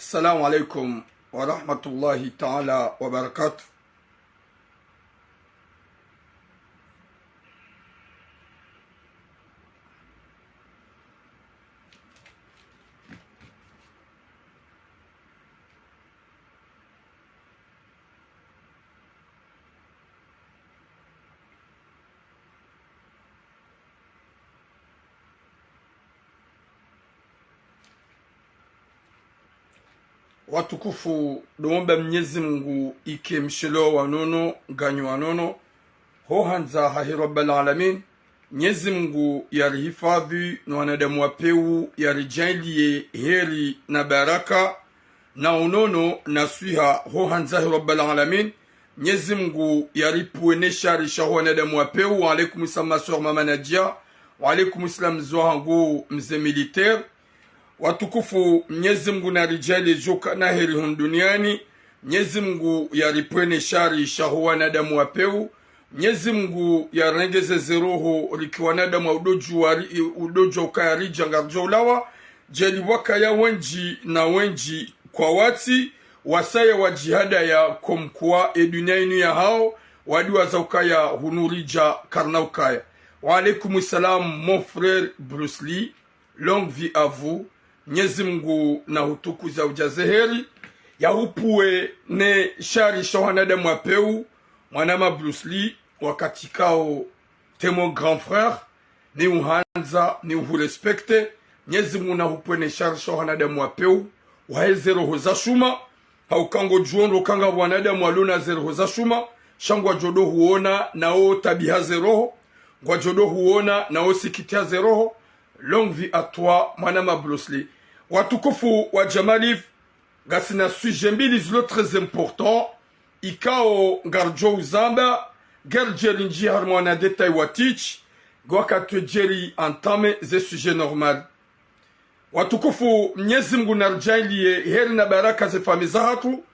السلام عليكم ورحمة الله تعالى وبركاته. Watukufu duombe Mwenyezi Mungu ike mshilo wanono ganyo wanono hohanza hahi Rabbal Alamin. Mwenyezi Mungu yarihifadhi na wanadamu wapeu yarijalie heri na baraka na unono na swiha hohanza hahi Rabbal Alamin. Mwenyezi Mungu yaripuenesha risha wanadamu wapeu. Wa alaikum salam sur mama Nadia, wa alaikum salam zohangu mze militaire. Watukufu Mwenyezi Mungu na rijali joka na heri duniani. Mwenyezi Mungu yaripwene shari shahu wanadamu wapeu. Mwenyezi Mungu yarengeze zeroho riki wanadamu wa udoju ukaya rija ngarjo ulawa. Jeli waka ya wenji na wenji kwa wati. Wasaya wa jihada ya komkua duniani ya hao. Wadiwa za ukaya hunurija karna ukaya. Wa alaikum salam mon frère Bruce Lee. Longue vie à vous. Mwenyezi Mungu na hutukuza ujazeheri ya hupue ne shari shohanadamu wapeu mwanama Bruce Lee wakati kao temo grand frère ni uhanza ni uhurespekte. Mwenyezi Mungu na hupue ne shari shohanadamu wapeu waeze roho za shuma haukango juondo kanga wanadamu waluna ze roho za shuma shangwa jodo huona nao tabiha ze roho ngwa jodo huona nao sikitia ze roho. Longue vie à toi, Madame Bruce Lee. Watukufu wa Jamalif, gasina sujet mbili zilo très important. Ikao ngarjo uzamba, gerjeri nji harmona detay watich, gwaka tuejeri antame ze sujet normal. Watukufu Mwenyezi Mungu narjailie heri na baraka ze famiza hatu.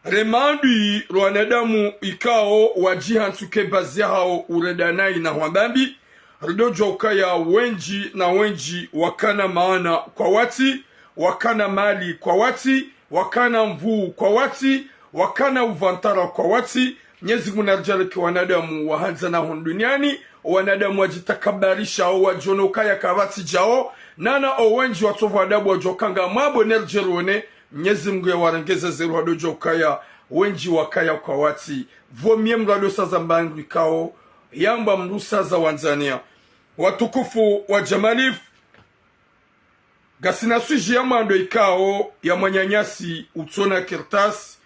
Remandui wanadamu ikao wajihantuke bazia hao uredanai na wambambi. Ridojo ukaya wenji na wenji wakana maana kwa wati, wakana mali kwa wati, wakana mvuu kwa wati, wakana uvantara kwa wati. Mwenyezi Mungu narjale ki wanadamu wahanza na duniani, wanadamu wajitakabarisha o wajono ukaya kawati jao, nana o wenji watovu adabu wajokanga mabo nerjerone. Mwenyezi Mungu ya warengeze zeru wadojo ukaya wenji wakaya kwa wati. Vomie mradosa za mbangu ikao yamba mrusa za Wanzania. Watukufu wa Jamalif, gasina suji ya mando ikao ya mwanyanyasi utona kirtas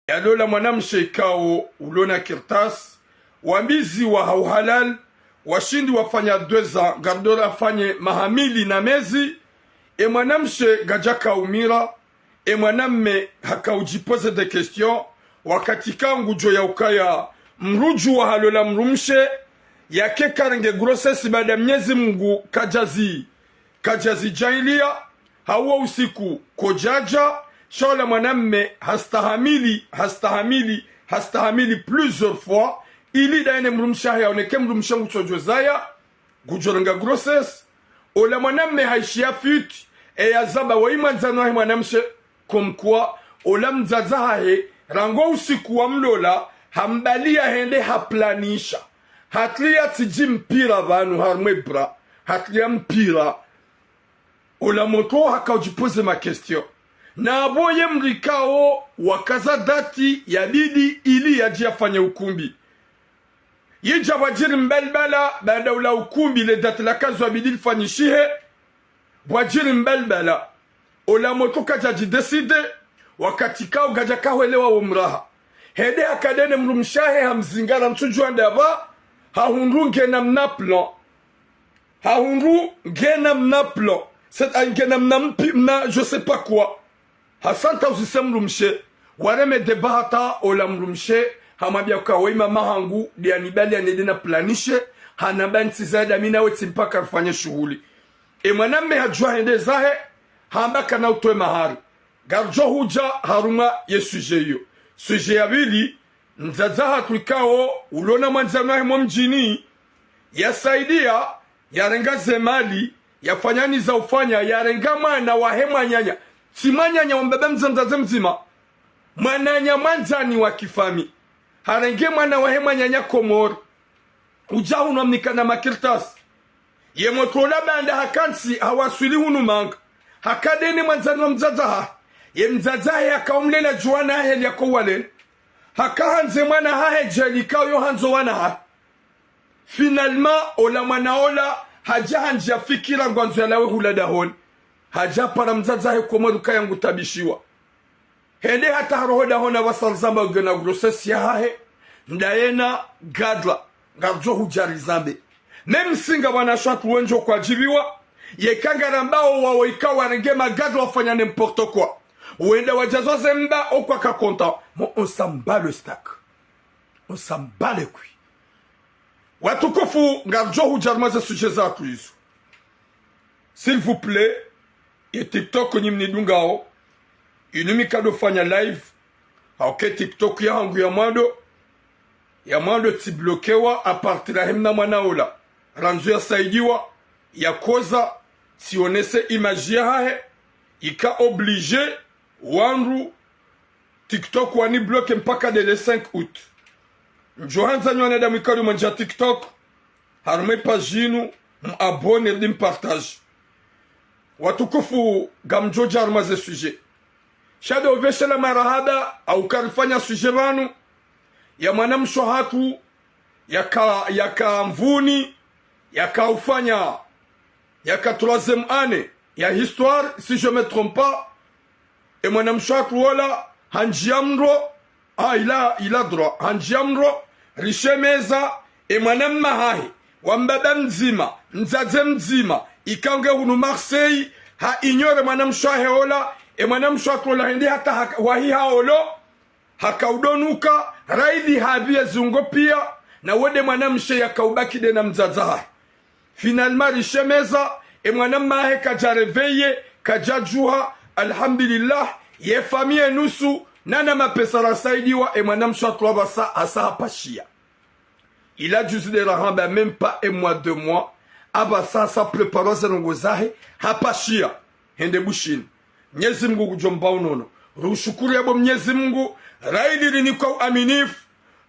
ya lola mwanamshe ikao ulona kirtas wambizi wa hauhalal washindi wafanya dweza gardora fanye mahamili na mezi mwanamshe gajaka umira mwanamme haka ujipoze de question wakati kangu jo ya ukaya mruju wa halola mrumshe yake karenge grossesse baada Mwenyezi Mungu kajazi jailia hawa usiku kojaja shola mwanamme hastahamili plusieurs fois ili daine mrumsha yaoneke mrumsha uchojozaya gujorenga grossesse ola mwanamme haishia fit yazaba waimanzano hae mwanamshe komkwa ola mzazahe rango usiku wa mlola hambalia hende haplanisha hatlia tiji mpira vanu harmebra hatlia mpira ola moto haka ujipoze ma question na aboye mrikao wakaza dati ya bidi ili yaji afanya ukumbi yija wajiri mbelbala baada ula ukumbi le dati la kazi wa bidi lifanyishihe wajiri mbelbala ola moto kajaji deside wakati kao gaja kahwelewa umraha hede akadene mrumshahe hamzingara mtujuwa ndaba hahunru ngena mnaplo ngena mna je sais pas quoi hasanta usisem mrumshe wareme debata ola mrumshe hamabia kwa wema mahangu dianibali anedena planishe hanabanti zaida mina weti mpaka rufanye shughuli mwanamme hajua hende zahe hambaka na utoe mahari garjo huja haruma ye sujet yo sujet ya bili nzazaha tulikao ulona mwanzano ya mjini yasaidia yarenga zemali yafanyani za ufanya yarenga mana wahema nyanya timanyanya wambebe mzamzaze mzima mwananya mwanzani wa kifami harenge mwana wahe mwanyanya komor ujahu nomnika na makirtas ye motola banda hakansi hawaswili hunu manga hakadeni mwanzani wa mzazaha ye mzazahe akaumlela juwana heli yako walen hakahanze mwana hahe jelika yo hanzo wana ha finalement ola mwana ola haja hanja fikira ngwanzo ya lawe hulada hon haja para mzazahe komoru kayangu tabishiwa hende hata harohoda hona wasalzamba gena grossesse ya hahe ndayena gadla ngarjo hujari zambe meme singa wana shatu wenjo kwa jibiwa yekangara mbao wawo ikawa rengema gadla wafanya n'importe quoi uende wajazo zemba okwa kakonta mo on s'en bat le stack on s'en bat les couilles watukufu ngarjo hujarmaze suje za kuizu s'il vous plaît et TikTok ni mnidungao inumika do fanya live hauke TikTok ya hangu ya mwando tiblokewa apartira hemna mwanaola ranzu ya saidiwa ya koza sionese image ya hahe ika oblige wanru TikTok wani bloke mpaka de le 5 août njohanza nywane da mwikari manja TikTok harume paginu m'abone di m'partage watukufu gamjoja harumaze sujet shada uveshe la marahaba au karifanya sujet vanu ya mwanamsho hatu yaka mvuni yaka ufanya yaka 3e année ya histoire si je me trompe pas et mwanamsho hatu wala hanjiamro il a droit hanjiamro rishemeza e mwanamma hahi wambaba mzima mzaze mzima ikange hunu Marseille ha ignore mwanamsho heola e mwanamsho hatu wala hindi hata wahi haolo hakaudonuka raidi habia zungo pia na wede mwanamshe ya kaubaki de na mzazaha finalement rishemeza e mwanamma kajareveye kajajuha alhamdulillah ye famille nusu nana mapesa rasaidiwa e mwanamshe atwaba asa hapashia il a juste de la ramba même pas un mois 2 mois abasa sa preparo zenongozahe hapashia hende bushini Mwenyezi Mungu kujomba unono rushukuru yabo Mwenyezi Mungu raidi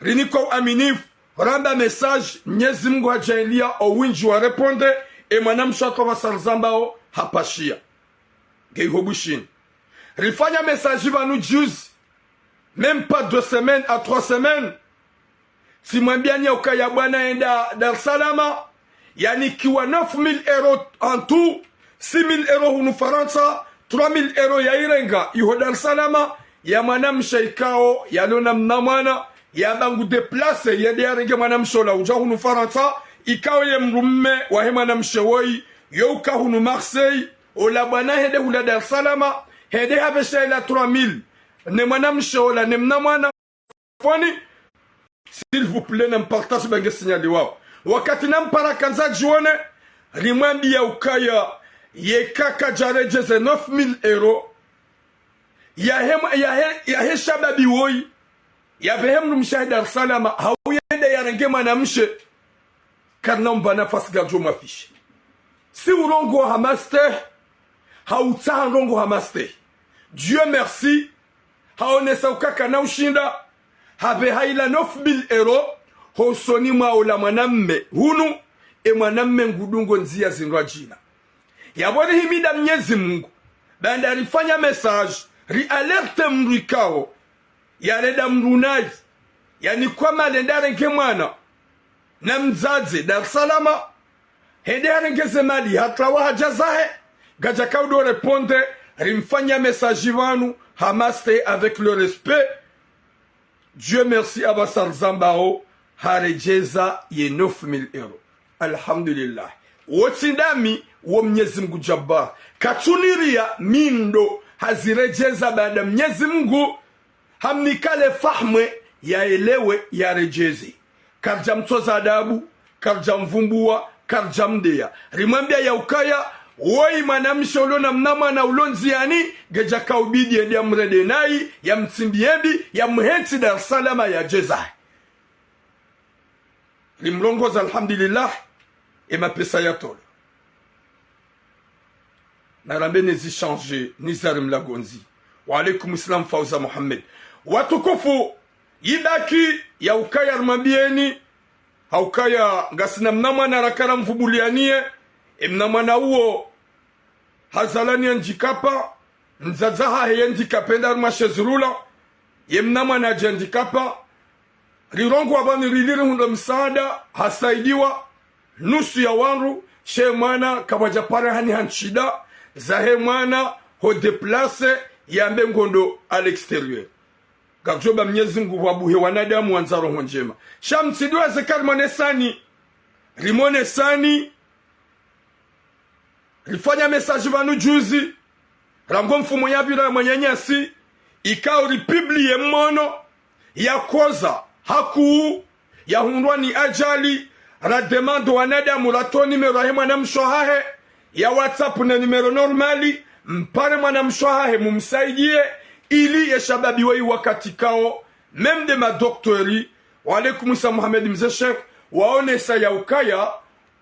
riniko aminif ramba message Mwenyezi Mungu hajaelia owinji wa reponde e mwanamshe atwaba sarzambao hapashia geiho bushini rifanya message vanu juzi même pas 2 semaines à 3 semaines si mwambiani ukaya bwana enda Dar es Salaam yani kiwa 9000 euros en tout 6000 euros hunu Faransa 3000 euros ya irenga iho Dar es Salaam ya mwanamshe ikao ya lona mnamwana ya bangu deplace ya diarenge mwanamshe la uja hunu Faransa ikao ye mrumme wa he mwanamshe woi yoka hunu Marseille ola bwana hede hula Dar es Salaam hede habesha ila 3000 ne mwanamshe ola ne mnamwana foni s'il vous plaît n'importe bange signali wao wakati nampara kanza jione rimwambi ya ukaya ye kaka jarejeze 9000 euros ya he shababi woi ya behem mshahid Dar es Salaam hauyende ya renge mwanamshe karna mbana fasiga joma fishi si urongo hamaste hautsa urongo hamaste Dieu merci haonesa ukaka na ushinda habe haila 9000 euros hosoni mwaola mwanamme hunu e mwanamme ngudungo nzia zinwa jina yabone himida Mwenyezi Mungu banda rifanya message ri alerte mrikao ya reda mrunaji yani kwa malendare nke mwana na mzaze Dar es Salaam hedere nke zemali hatrawa hajazahe gaja kaudo reponde rimfanya message vanu hamaste avec le respect Dieu merci abasar zambao harejeza ye 9000 euros alhamdulillah wotindami wo Mwenyezi Mungu jabbar katuniria mindo hazirejeza baada Mwenyezi Mungu hamnikale fahmwe yaelewe yarejezi karja mtoza adabu karja mvumbua karja mdea rimwambia ya ukaya woi mwanamshe ulona mnamwana ulonzi yani geja kaubidi ya mrede nai ya mtsimbiembi ya mhensi Dar es Salaam ya jeza rimlongoza alhamdulillah ema pesa ya tolo na rambe nezi changer nizarim lagonzi. Wa alaikum islam Fauza Muhammad. Watukufu yibaki ya ukaya armabieni haukaya ngasina mnama na rakara mfubulianie mnama na uo hazalani njikapa nzazaha hendikapenda armashezrula yemnama na jendikapa rirongo abani riliri hunda msaada hasaidiwa nusu ya wanru she mwana kabajapare hani hanchida zahe mwana ho deplace yambe ngondo à l'extérieur gajoba Mwenyezi Mungu wabuhe wanadamu wanzaro njema shamtsidwa zekar monesani limone sani rifanya message vanu juzi rango mfumo ya vila mwenyanyasi ikao ripiblie mmono ya koza haku ya hundwa ni ajali la demande wanadamu la to numero he mwana mshohahe ya WhatsApp na numero normali mpare mwana mshohahe mumsaidie ili yeshababi wei wakati kao meme de ma doctori wa alaikum sa Muhammad mzee Sheikh waone sa ya ukaya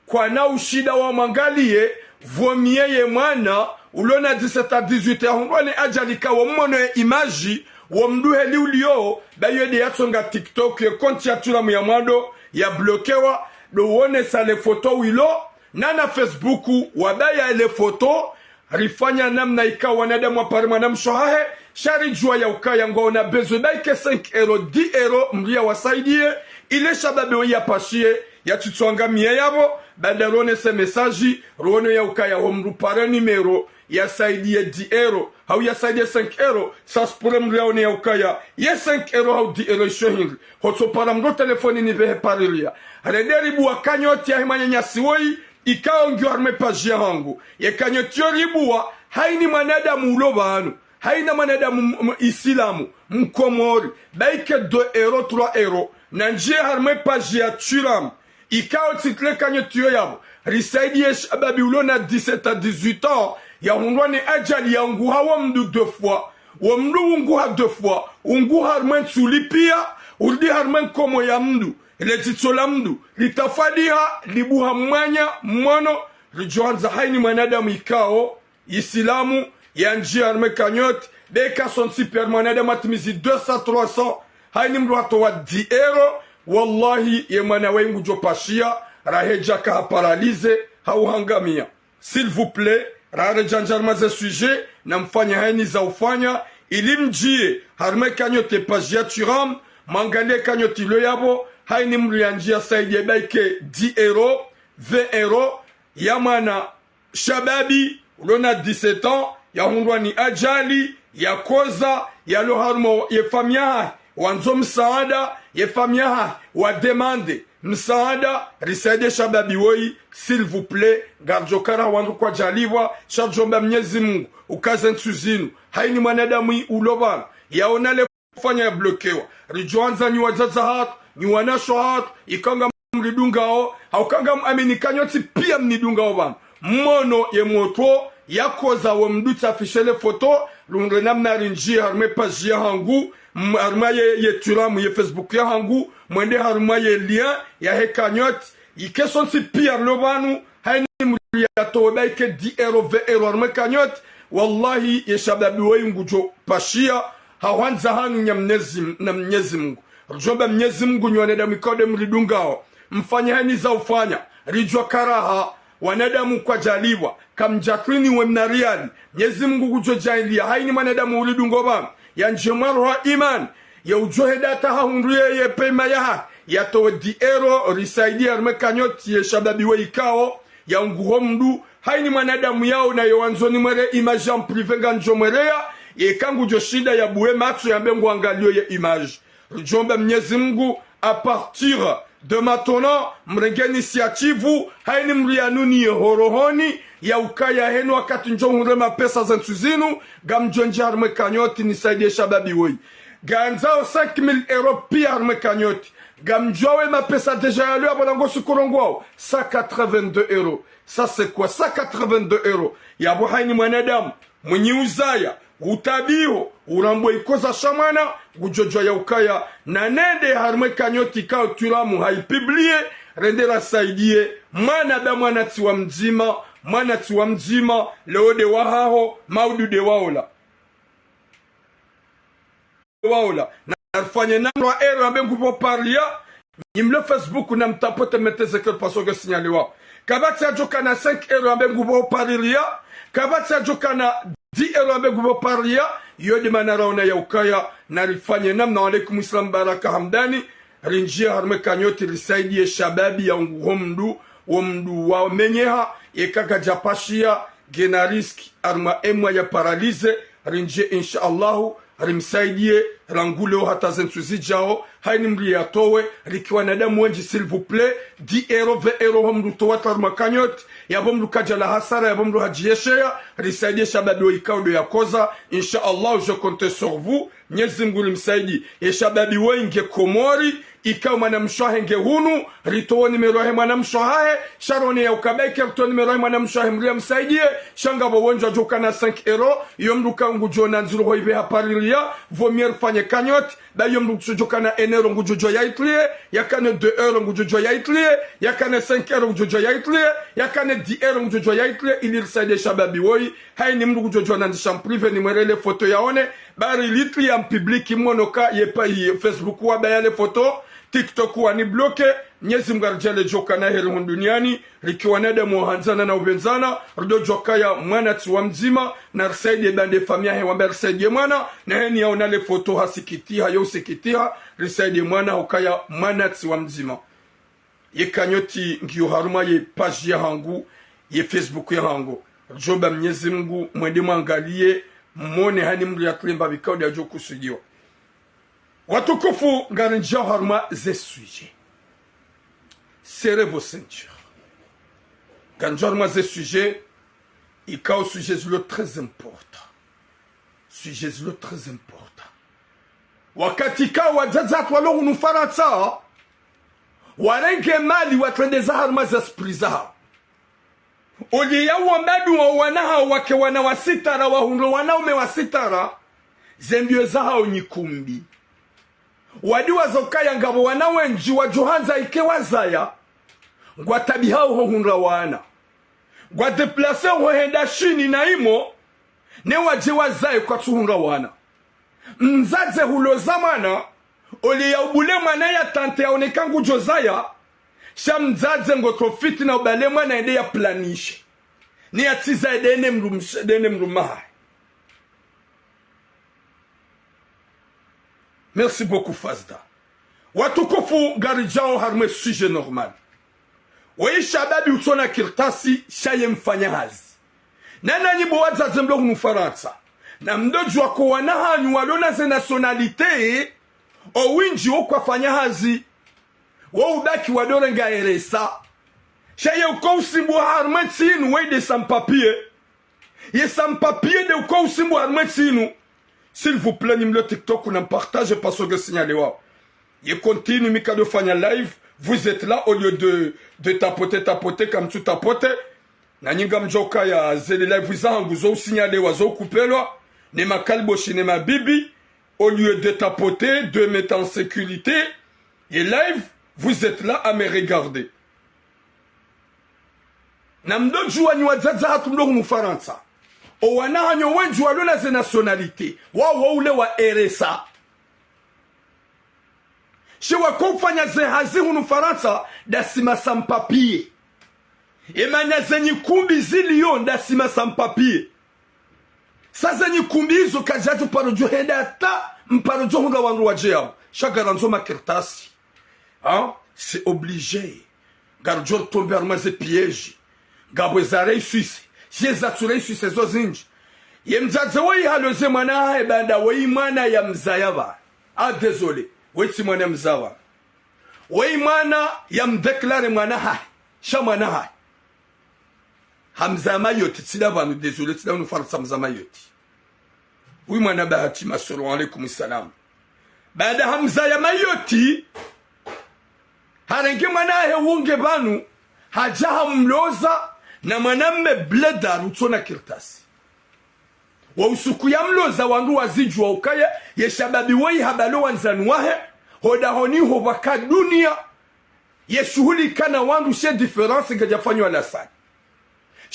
kwa na ushida wa mangalie vomie ye mwana ulona 17 à 18 hundwani ajali kao mmono ya imaji wa mduhe liulio bayede yatsonga TikTok ye konti ya tula ya mwado ya blokewa do wone sa le photo wilo na Facebook wabaya le photo rifanya namna ikawa wanadamu apare mwana mshohahe shari jua ya ukaya ngona bezo daike 5 euro 10 euro mria wasaidie ile shababe ya pashie ya tutswanga mie yabo badarone se message rone ya ukaya homrupare numero ya saidie 10 euro hau ya saidie 5 euro sa spure mria one ya ukaya ye 5 euro hau 10 euro shohing hoto para mro telefoni ni vehe parilia rederi buwa kanyoti ya himanya nyasiwoi ikao ngyo arme pajia hangu ye kanyotio ribuwa haini manadamu ulobanu haina manadamu isilamu mkomori baike 2 euro 3 euro na njie harme pajia turam ikao title kanyotio yabo risaidie shababi ulona 17 à 18 ans ya hundwane ajali ya nguha wa mdu 2 fois wa mdu unguha 2 fois unguha harme tulipia urdi harme komo ya mdu ile titola mdu litafadiha libuha mwanya mmono rijoanza haini manadamu ikao isilamu ya njia arme kanyot beka son super manadamu atimizi 200 300 haini mruato wa 10 euro wallahi ye mwana wengu jopashia raheja ka paralize hauhangamia s'il vous plaît rare janjarma ze sujet na mfanya haini za ufanya ili mjie arme kanyote pajia turam mangalie kanyoti lo yabo haini mrianjia saidi baike 10 euro 20 euro yamana shababi ulona 17 ans ya hundwa ni ajali ya koza ya loharmo ye famia wanzo msaada ye famia wa demande msaada risaide shababi woi s'il vous plaît garjokara wanzo kwa jaliwa sharjomba Mwenyezi Mungu ukaze nsuzinu haini mwanadamu ulobana yaona le kufanya ya blokewa rijoanza ni wazaza hatu ni wanasho hatu ikanga mridungao haukanga amenikanyoti pia mnidungao bana mmono ye moto yakoza wa mduta afishele foto lunre namna rinjia harme pajia hangu harma ye turamu ye Facebook ya hangu mwende harma ye lien ya hekanyoti ikeson si pia lobanu haini mriato baike 10 euro 20 euro harme kanyoti wallahi ye shababi wa ngujo pashia hawanza hanu na Mwenyezi Mungu rjoba Mwenyezi Mungu nywaneda mikode mridungao mfanya hani za ufanya rijwa karaha wanadamu kwa jaliwa kamjakrini we mnariali Mwenyezi Mungu kujo jailia haini manadamu uridungo ba ya njemaroha iman ya ujohe data haunruye ye pema ya towe 10 euro risaidi arme kanyoti ye shababi we ikao ya unguho mdu haini manadamu yao na yowanzoni mwere image en privé ganjo mwerea ye kangu jo shida ya buwe matsu ya mbengu angalio ye image rjomba Mwenyezi Mungu a partir de maintenant mrenge initiative haini mrianuni ye horohoni ya ukaya henu wakati njo hurema pesa za ntuzinu gamjonji harme kanyoti nisaidie shababi woi ganzao 5000 euro pia harme kanyoti gamjowe ma pesa deja yalu abonango sukurongwao 182 euros ça c'est quoi 182 euros yabo haini mwanadamu mwenye uzaya utabiho urambo ikoza shamana gujojo ya ukaya na nende harme kanyoti kao tulamu haipiblie rendera saidie mwana damu anatiwa mzima mwana tuwa mjima leo de wahaho maudu de waola na arfanye namwa ero ambe ngupo parlia nimle Facebook na mtapote meteze que paso que signalé wa kabati ajoka na 5 ero ambe ngupo parlia kabati ajoka na 10 ero ambe ngupo parlia yodi manara ona ya ukaya na rifanye namna alaikum islam baraka hamdani rinjia harme kanyoti risaidie shababi ya ngomdu womdu wa menyeha ekaka japashia gena riski arma emwa ya paralize rinjie insha Allahu rimsaidie ranguleo hata zentuzi jao haini mri ya towe rikiwa nadamu wenji s'il vous plaît 10 euro 20 euro homdu towata arma kanyoti ya bomdu kajala hasara ya bomdu hajieshea risaidie shababi wa ikaudo ya koza insha Allah je compte sur vous nyezi mguli msaidi ya shababi wa inge komori ikaw manamshahe nge hunu ritowo nimerohe manamshahe sharone ya ukabeke ritowo nimerohe manamshahe mria msaidie shanga bowonja joka na 5 euro yomduka ngujona nzuru hoibe haparilia vomier fanye kanyot ba yomduka joka na 1 euro ngujojo ya itlie yakane 2 euro ngujojo ya itlie yakane 5 euro ngujojo ya itlie yakane 10 euro ngujojo ya itlie ilir saide shababi woi hai ni mdu ngujojo na ndisham prive ni mwerele foto yaone bari litli ya public monoka yepa Facebook wa bayale foto TikTok wani bloke nyezi mgarjale joka na heri duniani likiwa nada muhanzana na ubenzana rdo joka ya mwana tuwa mzima na risaidie bande famia hewambe risaidie mwana na heni ya unale foto hasikitiha yo sikitiha risaidie mwana ukaya mwana tuwa mzima ye kanyoti ngiyo haruma ye page ya hangu ye Facebook ya hangu joba mnyezi mngu mwende mwangalie mwone hani mri ya klimba vikao ya joku sujiwa watukufu ngarinjia harma ze suje serrez vos ceintures ngarinjia harma ze suje ikao suje zilo très important suje zilo très important wakati ka wazaza walo unufaransa warenge mali watrendeza harma za spriza oli ya wambadu wa wanaha wake wana wasitara wahundo wanaume wasitara zembio zao nyikumbi wadi wazokaya ngabo wanawenji wa Johanza ikewazaya ngwa tabihao hohunra wana ngwa deplase hohenda shini na imo ne waje wazaye kwa tuhunra wana mzaze hulo zamana oli ya ubule mwana ya tante ya onekangu jozaya sha mzaze ngotrofiti na ubale mwana ende ya planishe ni ya tiza edene mrumaha. Merci beaucoup Fazda. Watukufu garijao harme sujet normal. Wei shababi utona kirtasi shaye mfanya hazi. Nana nyibo waza zemlo mfaransa. Na mdoju wako wanahanyu walona ze nationalite o winji okwa fanya hazi. Wa ubaki wadore nga eresa. Shaye uko usimbu harme tsinu wei de sans papier. Ye sans papier de uko usimbu harme tsinu. S'il vous plaît, nimle TikTok, on en partage parce que signalé wa. Il continue Mika de faire live. Vous êtes là au lieu de tapoter comme tout tapoter. Naningam joka ya zeli live vous en vous signalé wa zo couper là. Ne ma kalbo cinéma bibi au lieu de tapoter, de mettre en sécurité et live, vous êtes là à me regarder. Namdo juani wa zaza hatumdo mufaransa. O wanahanyo wenju walona ze nationalite wa ule wa RSA shi wakufanya ze hazi hunu Faransa dasima sans papier emanya zenyi kumbi zilion dasima sans papier sa zenyi kumbi hizo kajatu parojo henda ta mparojo hunga wangu wajea shagaranzo makirtasi c'est obligé garjo tomber armaze piège gabwezare suisse Jezaturei suisezo zinji. Ye mzaze wei haloze mwana hae banda wei mana ya mzayaba. Désolé. Wei si mwana mzawa. Wei mana ya mdeklare mwana hae. Sha mwana hae. Hamza mayoti. Tila vanu désolé. Tila vanu farsa hamza mayoti. Wei mwana bahati masoro. Alaikum salam. Bada hamza ya mayoti. Harengi mwana hae wunge banu. Hajaha mloza. Na mwanamme bleda utona kirtasi wa usuku ya mloza wandu wazijwa ukaya ye shababi wei habalo wanzanu wahe hoda honi waka dunia ye shuhuli kana wandu she difference ngajafanywa la sana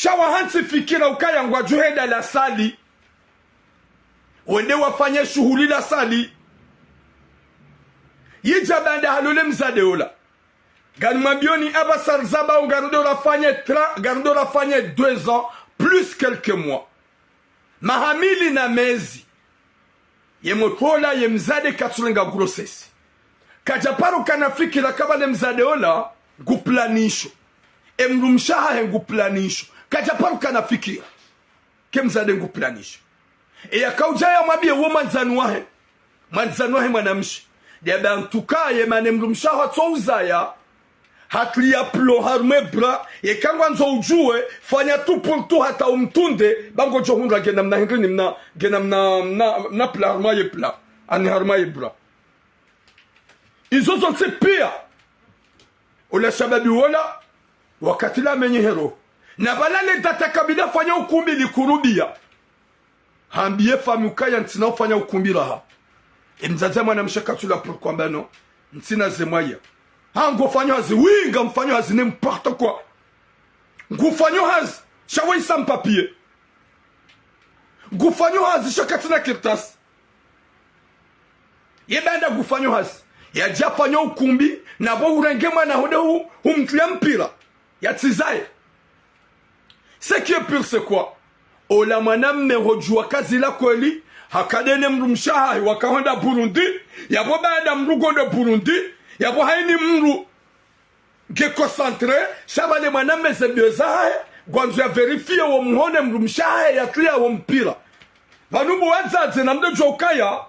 shawa hansi fikira ukaya ngwa juheda la sali wende wafanye shughuli la sali yija banda halole mzade ola gani mabioni abasar zaba gardo la fanye 2 ans plus quelques mois mahamili na mezi yemotola ye mzade katsulenga grossesse kajaparu kana fikira kabale mzade ola guplanisho emrumshaha he guplanisho kajaparu kana fikira ke mzade guplanisho yakaujaya mwabie wo manzanwahe mwanamshi deba ntuka ye manemrumshaha tsouzaya hatlia plo harme bra ye kangwa nzo ujue fanya tu pour tu hata umtunde bango johundra gena mna hingri mna gena mna pla harma ye pla ani harma ye bra izo zonse pia ule sababi wala wakati la menye hero na balale data kabila fanya ukumbi likurudia hambie famuka ya ntina ufanya ukumbi raha mzaze mwana mshaka tula pour kwamba no ntina zemaya hango fanyo hazi winga mfanyo hazi n'importe quoi ngufanyo hazi shawe sans papier ngufanyo hazi shakatina kirtas yebanda ngufanyo hazi yaja fanyo ukumbi na bo urenge mwana hode humtlia mpira yatizaye ce qui est pire c'est quoi ola mwanamme hojua kazi la kweli hakadene mrumshaha wakahonda Burundi yabo banda mrugondo Burundi yabo haini mru ge concentré shabale mwaname sebiozae gwanzu ya verifie wo muhone mrumshahe ya tuya wo mpira banubu wazaze na mdo jokaya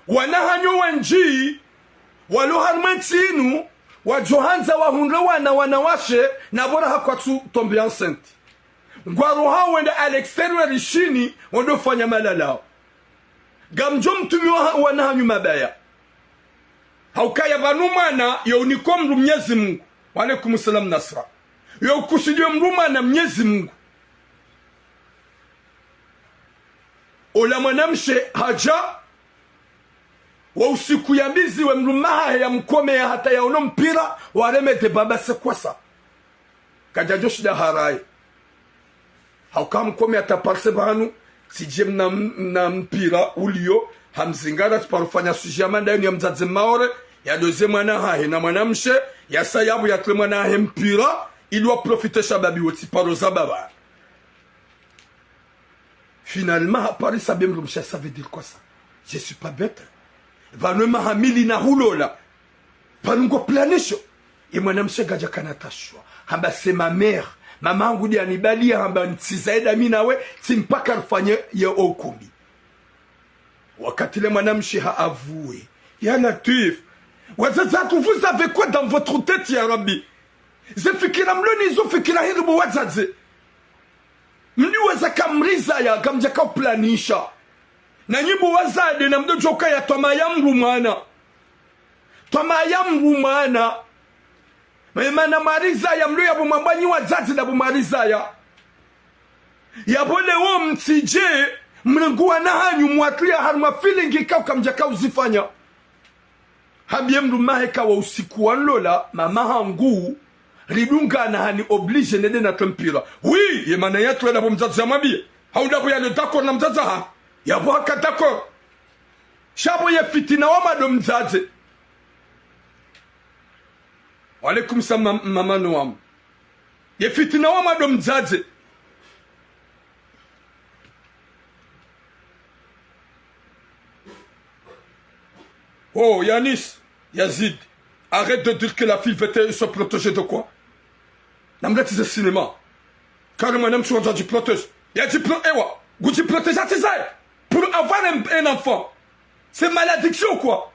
wanahanyo wenji walu harmantinu wa johanza wa hunre wanawashe na bora hakwatu tombe enceinte ngwaru hao wende à l'extérieur ishini wando fanya malalao gamjo mtumi wanahanyu mabaya haukaya banu mwana ya unikom Mwenyezi Mungu wa alaikum salam nasra ya ukusudio mrumana Mwenyezi Mungu ola mwanamshe haja wa usiku ya bizi we mrumaha ya mkome ya hata ya ono mpira waremete baba sekwasa kajajoshi da harai hauka mkome ataparse banu sijem na mpira ulio hamzingara tuparufanya sujama ndani ya mzazi maore ya doze mwana hahe na mwanamshe ya sayabu ya tle mwana hahe mpira ilwa profite shababi woti paroza baba finalement Paris sabem mrumsha ça veut dire quoi ça je suis pas bête vanwe mahamili na hulola panungo planisho e mwanamshe gaja kanatashwa hamba c'est ma mère mama yangu dia nibalia hamba ntizaida mimi nawe timpaka rufanye ya okumbi wakati le mwanamshi haavue ya Latif wazazatu vous avez quoi dans votre tête ya Rabbi zifikira mloni zo fikira hiribu wazaze mniweza kamriza ya kamjaka planisha na nyibu wazade na mdo joka ya toma yamru mwana Memana mariza ya mlu ya bumambanyi wazazi na bumariza ya bole wo mtije mlunguwa na hanyu mwatulia haruma feeling kauka mjaka uzifanya habie mlu maheka wa usiku wanlola mama hangu ridunga na hani oblige nede na tempira oui ye mana yetu na mzazi ya mabie haundapo ya letako na mzazi ha ya bohaka tako shabo ye fitina wa mado mzazi Walaikum salam mama noam. Ye fitina wa mado mzazi. Oh Yanis, Yazid, arrête de dire que la fille veut se protéger de quoi? Namleti de cinéma. Car mon homme soit dit protège. Il a dit ewa, tu protèges à tes ailes pour avoir un enfant. C'est malédiction quoi?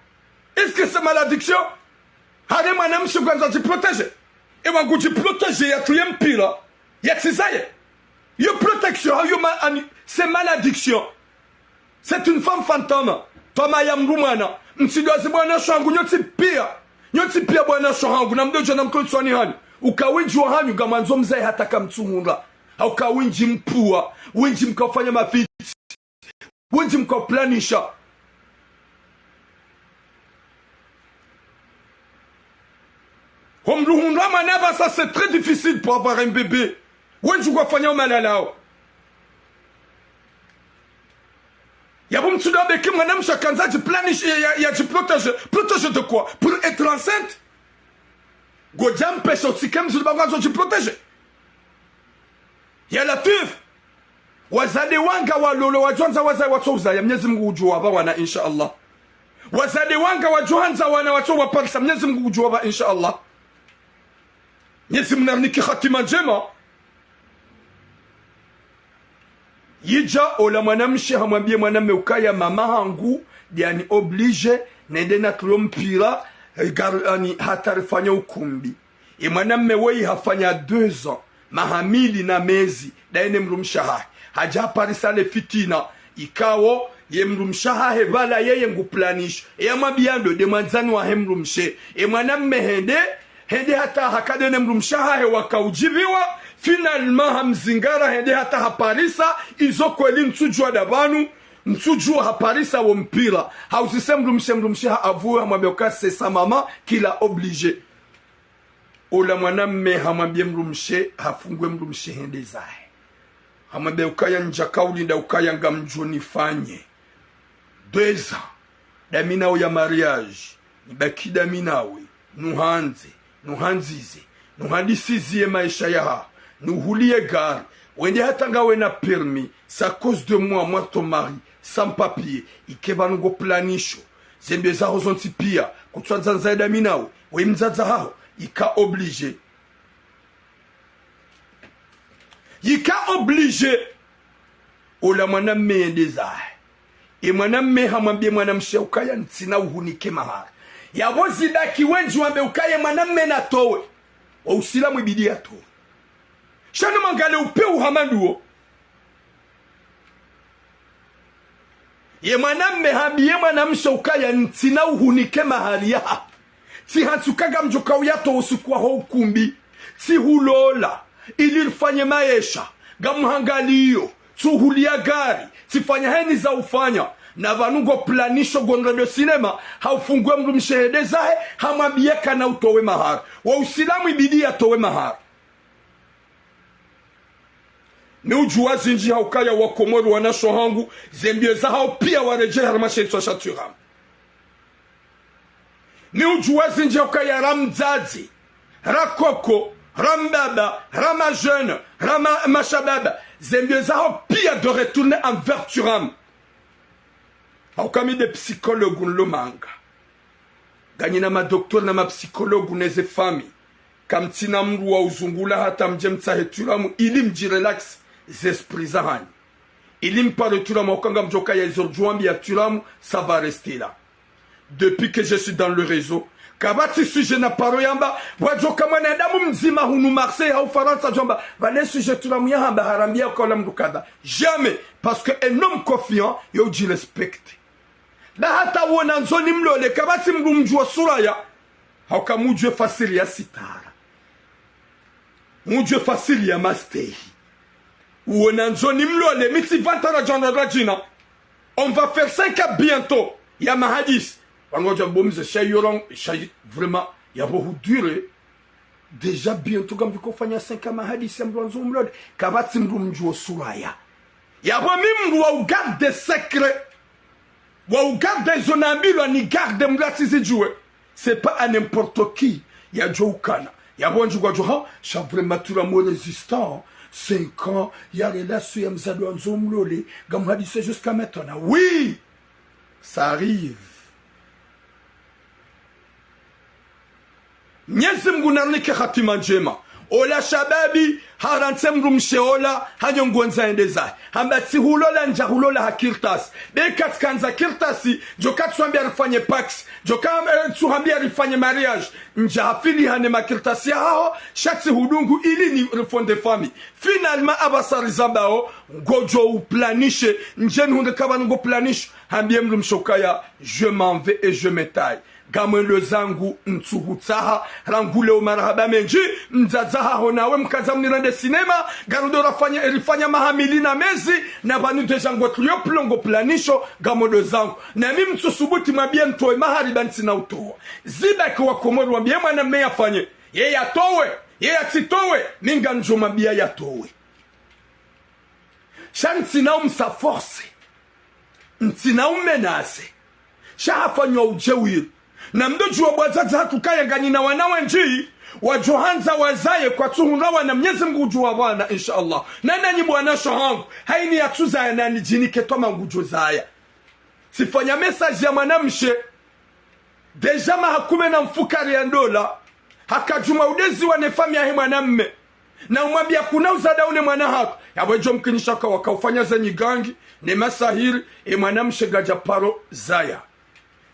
Est-ce que c'est malédiction? Hade mwana mshi kwanza jiprotege. Ewa kujiprotege ya tuye mpira. Ya tisaye. Yo protection, c'est malédiction. C'est une femme fantôme. Toma ya mrumana. Msidozi bwana shangu nyoti pia bwana shangu. Na mdojo na mkoni swani hani. Ukawinji wa hanyu gamanzo mzai hata kamtsuhunga. Ukawinji mpua. Winji mkafanya mafiti. Winji mkaplanisha. Homruhundama naba, ça c'est très difficile pour avoir un bébé. Wenju kwa fanya umalalao. Yabum tuda beki mwanam shakanza di planish ya di protéger. Protéger de quoi? Pour être enceinte? Godjam pêche au sikem zulbagazo di protéger. Ya latif. Wazade wanga walolo wajonza wazai watouza ya Mwenyezi Mungu ujua ba wana insha Allah. Wazade wanga wajohanza wana watowa parisa Mwenyezi Mungu ujua ba insha Allah. Mwenyezi Mungu namniki khatima njema. Yija ola mwanamshi hamwambie mwanamme ukaya mama hangu diani oblige nende na klompira ani hatarifanya ukumbi. Mwanamme wei hafanya 2 ans mahamili na mezi daine mrumshaha haja parisale fitina ikawo ye mrumshaha hevala yeye nguplanish mabiando de mwanzani wa hemrumshe mwanamme hende hata hakadene mrumshaha he wakaujibiwa finalement hamzingara hende hata haparisa izo kweli mtujua dabanu mtujua haparisa wa mpira hausise mrumshaha avuwe hamwambia sesa mama kila oblige ola mwanamme hamwambie mrumshe hafungwe mrumshe hende zae hamwambia ukaya njakauli nda ukaya ngamjoni fanye 2 ans daminao ya mariage nibaki daminawe nuhanzize nuhandisizie maisha yaha nuhulie gari wende hata ngawe na permis sa cause de moi ton mari sans papier ikeba ngo planisho zembe za hozonti pia kutsanza zaida minawe we mzaza hao ika oblige ola mwanamme endezae mwanamme hamwambie mwanamshe ukaya ntina uhunike mahari yabozi daki wenji wambe ukaye mwanamme na towe wa usilamu ibidi ya towe shanu mangale upe uhamanduo mwanamme hambiye mwanamshe ukaya ntina uhunike mahari ya si hansukaga mjoka uyato usikuwa ho ukumbi si hulola ili rifanye maesha gamuhangaliyo tuhulia gari sifanya heni za ufanya na vanugo planisho gondredo sinema haufungwe mdu mshehede zahe hamwambieka na utowe mahari wa usilamu ibidi ya towe mahari ni ujuwa zinji haukaya wakomoru wanasho hangu zembie za hao pia wareje haramashe tuwa shaturam ni ujuwa zinji haukaya ramzazi rakoko rambaba ramajene ramashababa zembie za hao pia de retourner en verturam haukami de psychologue nlomanga ganyi na madoktor na mapsychologue neze fami kamtina mru wa uzungula hata mjemta heturamu ili mjirelax zesprit zahani ili mpare turamu wakanga mjoka ya izorjuambi ya turamu ça va rester là depuis que je suis dans le réseau kabati sujet na paro yamba wajoka mwanadamu mzima hunu Marseille au Faransa jamba vale sujet turamu ya hamba harambia kwa mdukada jamais parce que un homme confiant yo uji respecte na hata wona nzoni mlole kabati mjua suraya hauka mujue fasili ya sitara mujue fasili ya mastehi wona nzoni mlole miti vantara jana rajina on va faire 5 ans bientôt ya mahadis wangoja bomize shayoron shay vraiment ya bohu dure déjà bientôt comme vous kofanya 5 ans mahadis ya mwanzo mlole kabati mjua suraya ya bo mimru wa garde des secrets wa garde zonambilo ni garde mlatizi jue c'est pas à n'importe qui ya joukana ya bonju kwa joha cha vraiment tout amour résistant 5 ans ya relation ya mzado nzomlole gamhadise jusqu'à maintenant oui ça arrive Mwenyezi Mungu narnike khatima njema ola shababi harantse mrumsheola hanyongonza endeza hambati hulola nja hulola hakirtas bekat kanza kirtasi joka tswambia rifanye pax joka tsuhambia rifanye mariage nja hafili hane makirtasi hao shati hudungu ili ni refonde fami finalement abasari zambao gojo uplanishe njeni hunde kabanu go planish hambia mrumshokaya je m'en vais et je me taille gamwe lozangu ntsuhutsaha rangule umarahaba menji mzazaha honawe mkaza mnirande sinema garudo rifanya mahamili na mezi na banu dejango tulio plongo planisho gamwe lozangu na mimi mtsusubuti mabia ntoe mahari bansi na utoa ziba kwa komoru wambie mwana meya fanye ye yatowe ye atitowe minga njoma bia yatowe shantina umsa force ntina umenase shafanywa ujewiri na mdoju wa bwazaza tukaya ngani na wanawe njii wajohanza wazaye kwa tuhunrawa na Mwenyezi Mungu ujua wana inshallah nana nyi bwana shohangu haini ya tuza ya nani jini ketoma ngujo zaya sifanya message ya mwanamshe deja mahakume na mfukari ya dola hakajuma udezi wa nefami ya mwanamme na umwambia kuna uzada ule mwana hako yawejo mkinishaka wakaufanya zenyi gangi ne masahiri mwanamshe gajaparo zaya.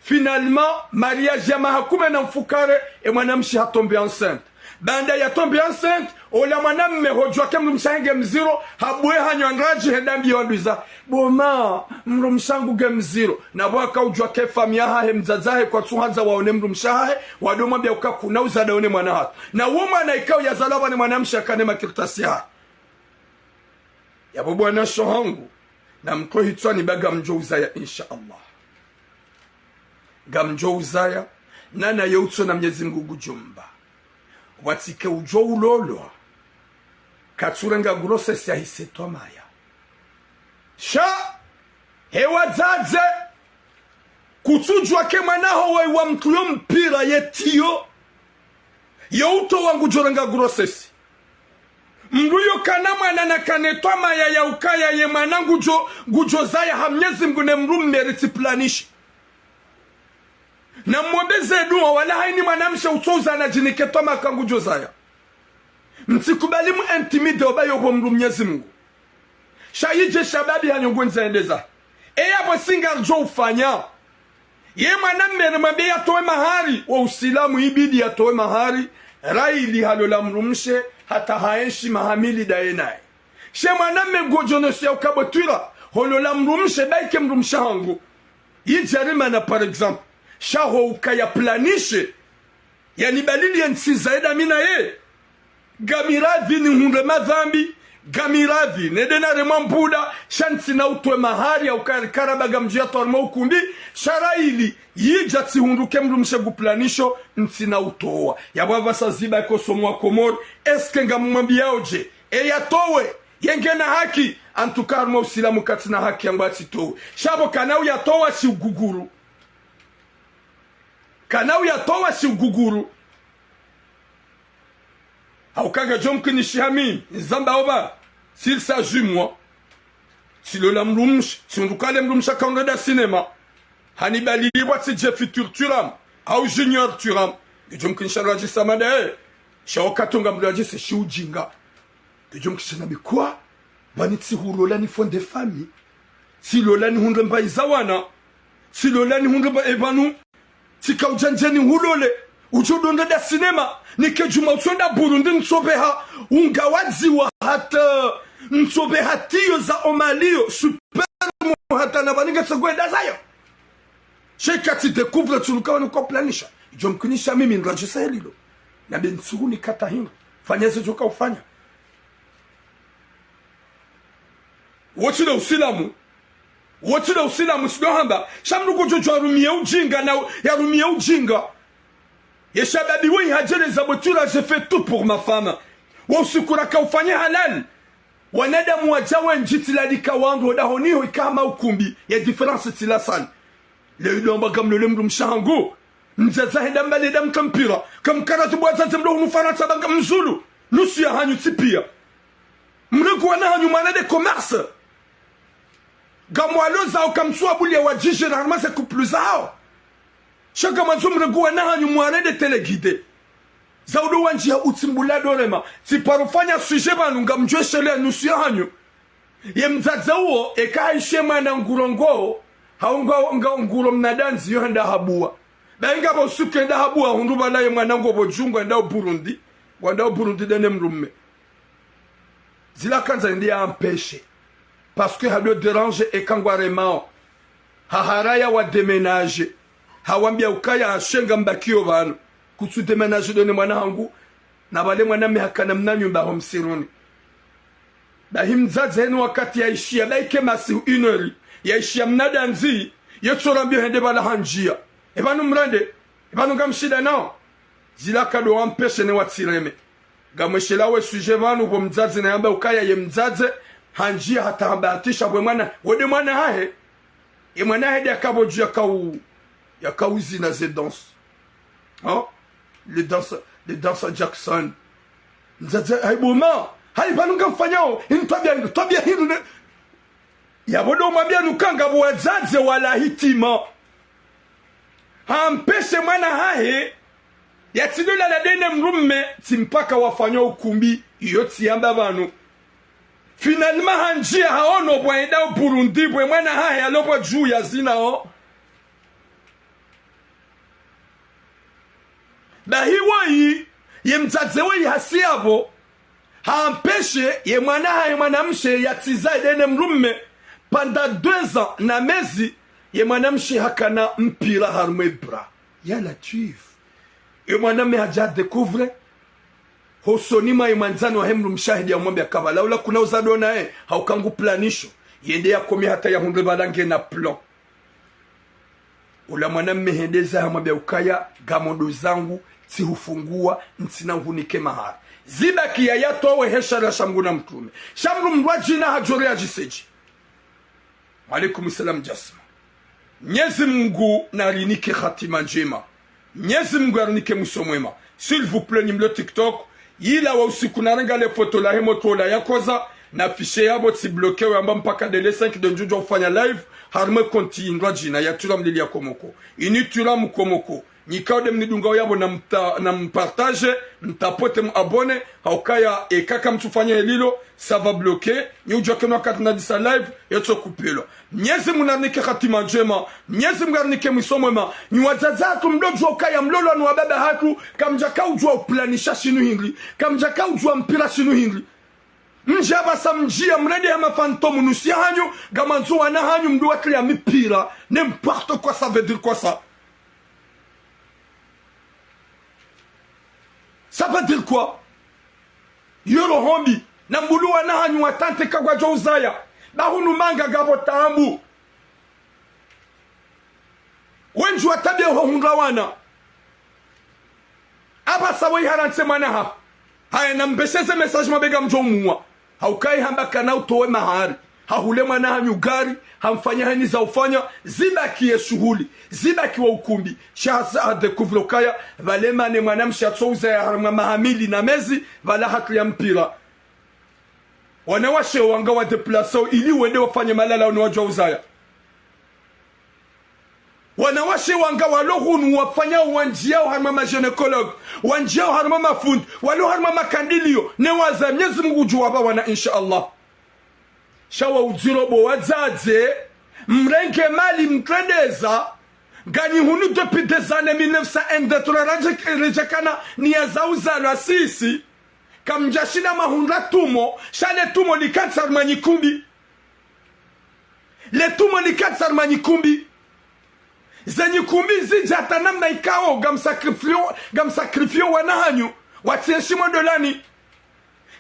Finalement, mariage ya mahakume na mfukare mwanamshi hatombe enceinte. Banda ya tombe enceinte, ola mwanamme hojwa ke mrumshange mziro, habwe hanywangraji hedambi wanduiza. Boma, mrumshangu ge mziro. Na waka ujwa ke famia he mzazahe kwa tuhanza waone mrumshahe, wadoma bia ukakuna uzada one mwana hatu. Na woma na ikao ya zalaba ni mwanamshi akane makirtasi ha. Ya bobo anasho hangu, na mkro hitwa ni baga mjo uzaya insha Allah. Gamjo uzaya nana yeutso na Mwenyezi Mungu gujumba watike ujo ulolo katsurenga grossesse ya hisetwa maya sha hewa zadze kutujwa ke mwanaho wa mtuyo mpira yetiyo yeuto wangu jorenga grossesse mruyo kana mwana na kanetwa maya ya ukaya ye mwanangu gujo zaya ha Mwenyezi Mungu ne mrum meriti planishi na mwobeze duwa wala haini mwanamsha utoza na jiniketwa makangu jozaya mtikubali mu intimide obayo kwa Mwenyezi Mungu shayije shababi hanyongwenza endeza eya bosinga jo ufanya ye mwanamme mwambie atoe mahari wa usilamu ibidi atoe mahari raili halola mrumshe hata haeshi mahamili daenae she mwanamme gojonosi ya ukabotwira holola mrumshe baike mrumsha hangu yijarima na par exemple shaho ukaya planishe yani balili ya nsizaida mina ye gamiravi ni hunde madhambi gamiravi nedena remambuda shansi na utwe mahari ya ukari karabaga mjia torma ukundi sharaili yijati hunduke mrumshe guplanisho nsina utowa ya baba saziba eko somwa komor eske nga mwambia oje ya towe yenge na haki antukarma usilamu katina haki yangu atitowe shabo kanau ya towa si uguguru kanau ya towa si uguguru haukaga jomke ni shihami nzamba oba s'il s'agit moi si le lamrumsh si on dukale mrumsha kaunada cinema hanibali wati je futur turam au junior turam jomke ni sharaji samada shaokatonga mraji se shujinga jomke shanabi kwa banitsi hulola ni fond de famille si lola ni hundemba izawana si lola ni hundemba evanu tika ujanjeni hulole uchudonda da cinema nikejuma usonda Burundi nsobeha ungawadziwa hata nsobeha tiyo za omalio super hata na baninga tsagwenda zayo shekati découvre tulukawa nuko planisha jomkunisha mimi ndrajisa helilo na bensuni kata hinga fanya zoka ufanya wote na usilamu sidohamba shamnuko jojo arumie ujinga na yarumie ujinga yeshababi wi hajere zabotura j'ai fait tout pour ma femme wosikura ka ufanya halal wanadamu wajawe njitila dikawandu dahoniho kama ukumbi ya difference tila sana le ilomba gamlo lemru mshango njaza hedamba le dam kampira kam karatu bwaza zemdo unufaransa banga mzulu nusu ya hanyu tipia mrego wana hanyu manade commerce gamwalo zao kamsua bulia wajishe na harmasa kuplu zao shaka manzumre guwa na hanyu mwarede telegide zaudo wanji ya utimbula dorema si parufanya suje banu ngamjwe shele nusu ya hanyu ye mzaza uo eka ishema na ngurongo haunga nguro mnadanzi yohenda habua bainga bosuke nda habua hunduba na ye mwanango bojungwa nda Burundi dene mrumme zila kanza ndi ya empêcher parce que hado dérange et kangwaremao haharaya wa déménager hawambia ukaya ashenga mbakio bano kutu déménager done mwana hangu na bale mwana mehakana mnanyumba ho msiruni bahimzaze henu wakati yaishia baike masi 1 heure yaishia mnadanzi yetorambio hende bala hanjia ebanu mrande ebanu gamshida nao zila kado ampeshe ne watireme gamweshela we suje vanu bo mzazi na yamba ukaya ye mzazi hanjia hata hambatisha bwe mwana wode mwana hahe ye mwana hede akabo juu ya kauzi na ze danse les danses Jackson mzazi haibuma haibanuka mfanyao intabia hindu ne ya bodo mwambia nukanga bo wazazi wala hitima hampeshe mwana hahe ya tidula la dene mrumme timpaka wafanya ukumbi yoti yamba banu finalement hanjia haono bwaenda Burundi bwe mwana hahe alobo juu ya zina bahiwai ye mzazewe hasiabo hampeshe ye mwana hahe mwanamshe ya tiza dene mrumme pendant 2 ans na mezi ye mwanamshe hakana mpira harmwe bra ya latif ye mwaname haja découvre hosonima ye manzani wa hemru mshahidi ya mwambi ya kabala ula kuna uzadona haukangu planisho yende ya komi hata ya hundre balange na plan ula mwaname hendeza ya mwambi ya ukaya gamodo zangu ti hufungua ntina hunike mahara ziba kia ya towe heshara shamgu na mtume shamgu mdwa jina hajore ya jiseji alaikum salam jasma Mwenyezi Mungu na alinike khatima njema Mwenyezi Mungu alinike musomwema s'il vous plaît nimlo TikTok ila wa usiku narenga le photo la hemoto la yakoza na fiche yabo ti bloqué wamba mpaka de le 5 de njujo ufanya live harme konti indwa jina ya tula mlili ya komoko ini tula mkomoko nikaude mnidunga yabo na mpartage mtapote m'abone haukaya kaka mtufanya elilo ça va bloquer ni ujua keno wakati nadisa live yeto kupilo Mwenyezi Mungu anike khatima njema Mwenyezi Mungu anike mwisomwema ni wazazatu mdojo ukaya mlolo anu wababa hatu kamjaka ujua uplanisha shinu hingri kamjaka ujua mpira shinu hingri mjaba sa mjia mrede ya mafantomu nusi hanyu gamanzu wana hanyu mdu wakli ya mipira n'importe quoi ça veut dire quoi ça. Ça veut dire quoi? Yoro hombi na mbulu wana hanyu watante kagwa jouzaya bahunu manga gabo tambu wenju watabia hohunga wana aba sawa haranse mana ha haya nambesheze message mabega mjomwa haukai hamba kana utowe mahari hahule mwana hanyu gari hamfanya hani za ufanya zibaki ya shughuli zibaki wa ukumbi shahasa adekuvlo kaya valema ne mwanamsha tsouza ya harma mahamili na mezi vala haki ya mpira wanawashe wanga wa deplaso ili wende wafanye malala unawajwa uzaya wanawashe wanga walohunu wafanya wanjiao harma majenekologue wanjiao harma mafundi walo harma makandilio ne waza Mwenyezi Mungu juwaba wana insha Allah shawa uzirobo wazaze mrenke mali mtrendeza gani hunu depuis des années 1901 rejekana ni ya zauza la sisi kamjashina mahundra tumo shale tumo likatsar manyikumbi le tumo likatsar manyikumbi zenyikumbi zijata namna ikao gamsakrifio wanahanyu watieshimo dolani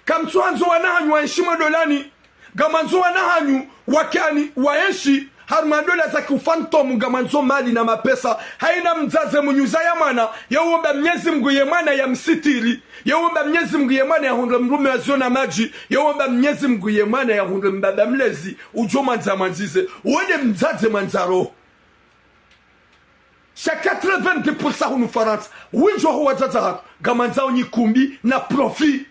kamtuanzo wanahanyu waeshimo dolani gamanzo wanahanyu wakani waeshi harmandola za kufantom gamanzo mali na mapesa haina mzaze munyuza ya mwana yawomba Mwenyezi Mungu ye mwana ya msitiri yawomba Mwenyezi Mungu ye mwana ya hundre mrume wa zona maji yawomba Mwenyezi Mungu ye mwana ya hundre mbaba mlezi ujo manza manzize uwede mzaze manzaro Chaque 90% hunu Faransa winjo huwa zaza hatu gamanzao nyikumbi na profit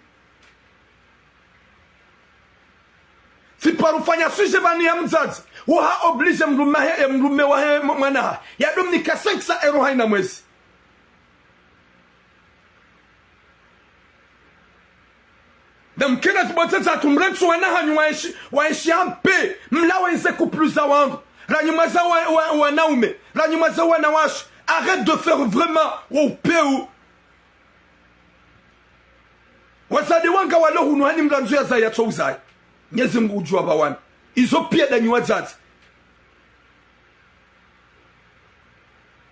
si parufanya suje bani ya mzazi uha oblige mrume wa mwana ya domnika 500 euro haina mwezi na mkena tuboteza tumrensu wanahanyu waishi ampe mlawa nseku plus za wangu ranyumaza wanaume ranyumaza wanawashi arrête de faire vraiment au peu wasadi wanga walohunu hani mranzu ya zaya tsouzai Mwenyezi Mungu ujua bawana izo pia danyi wazazi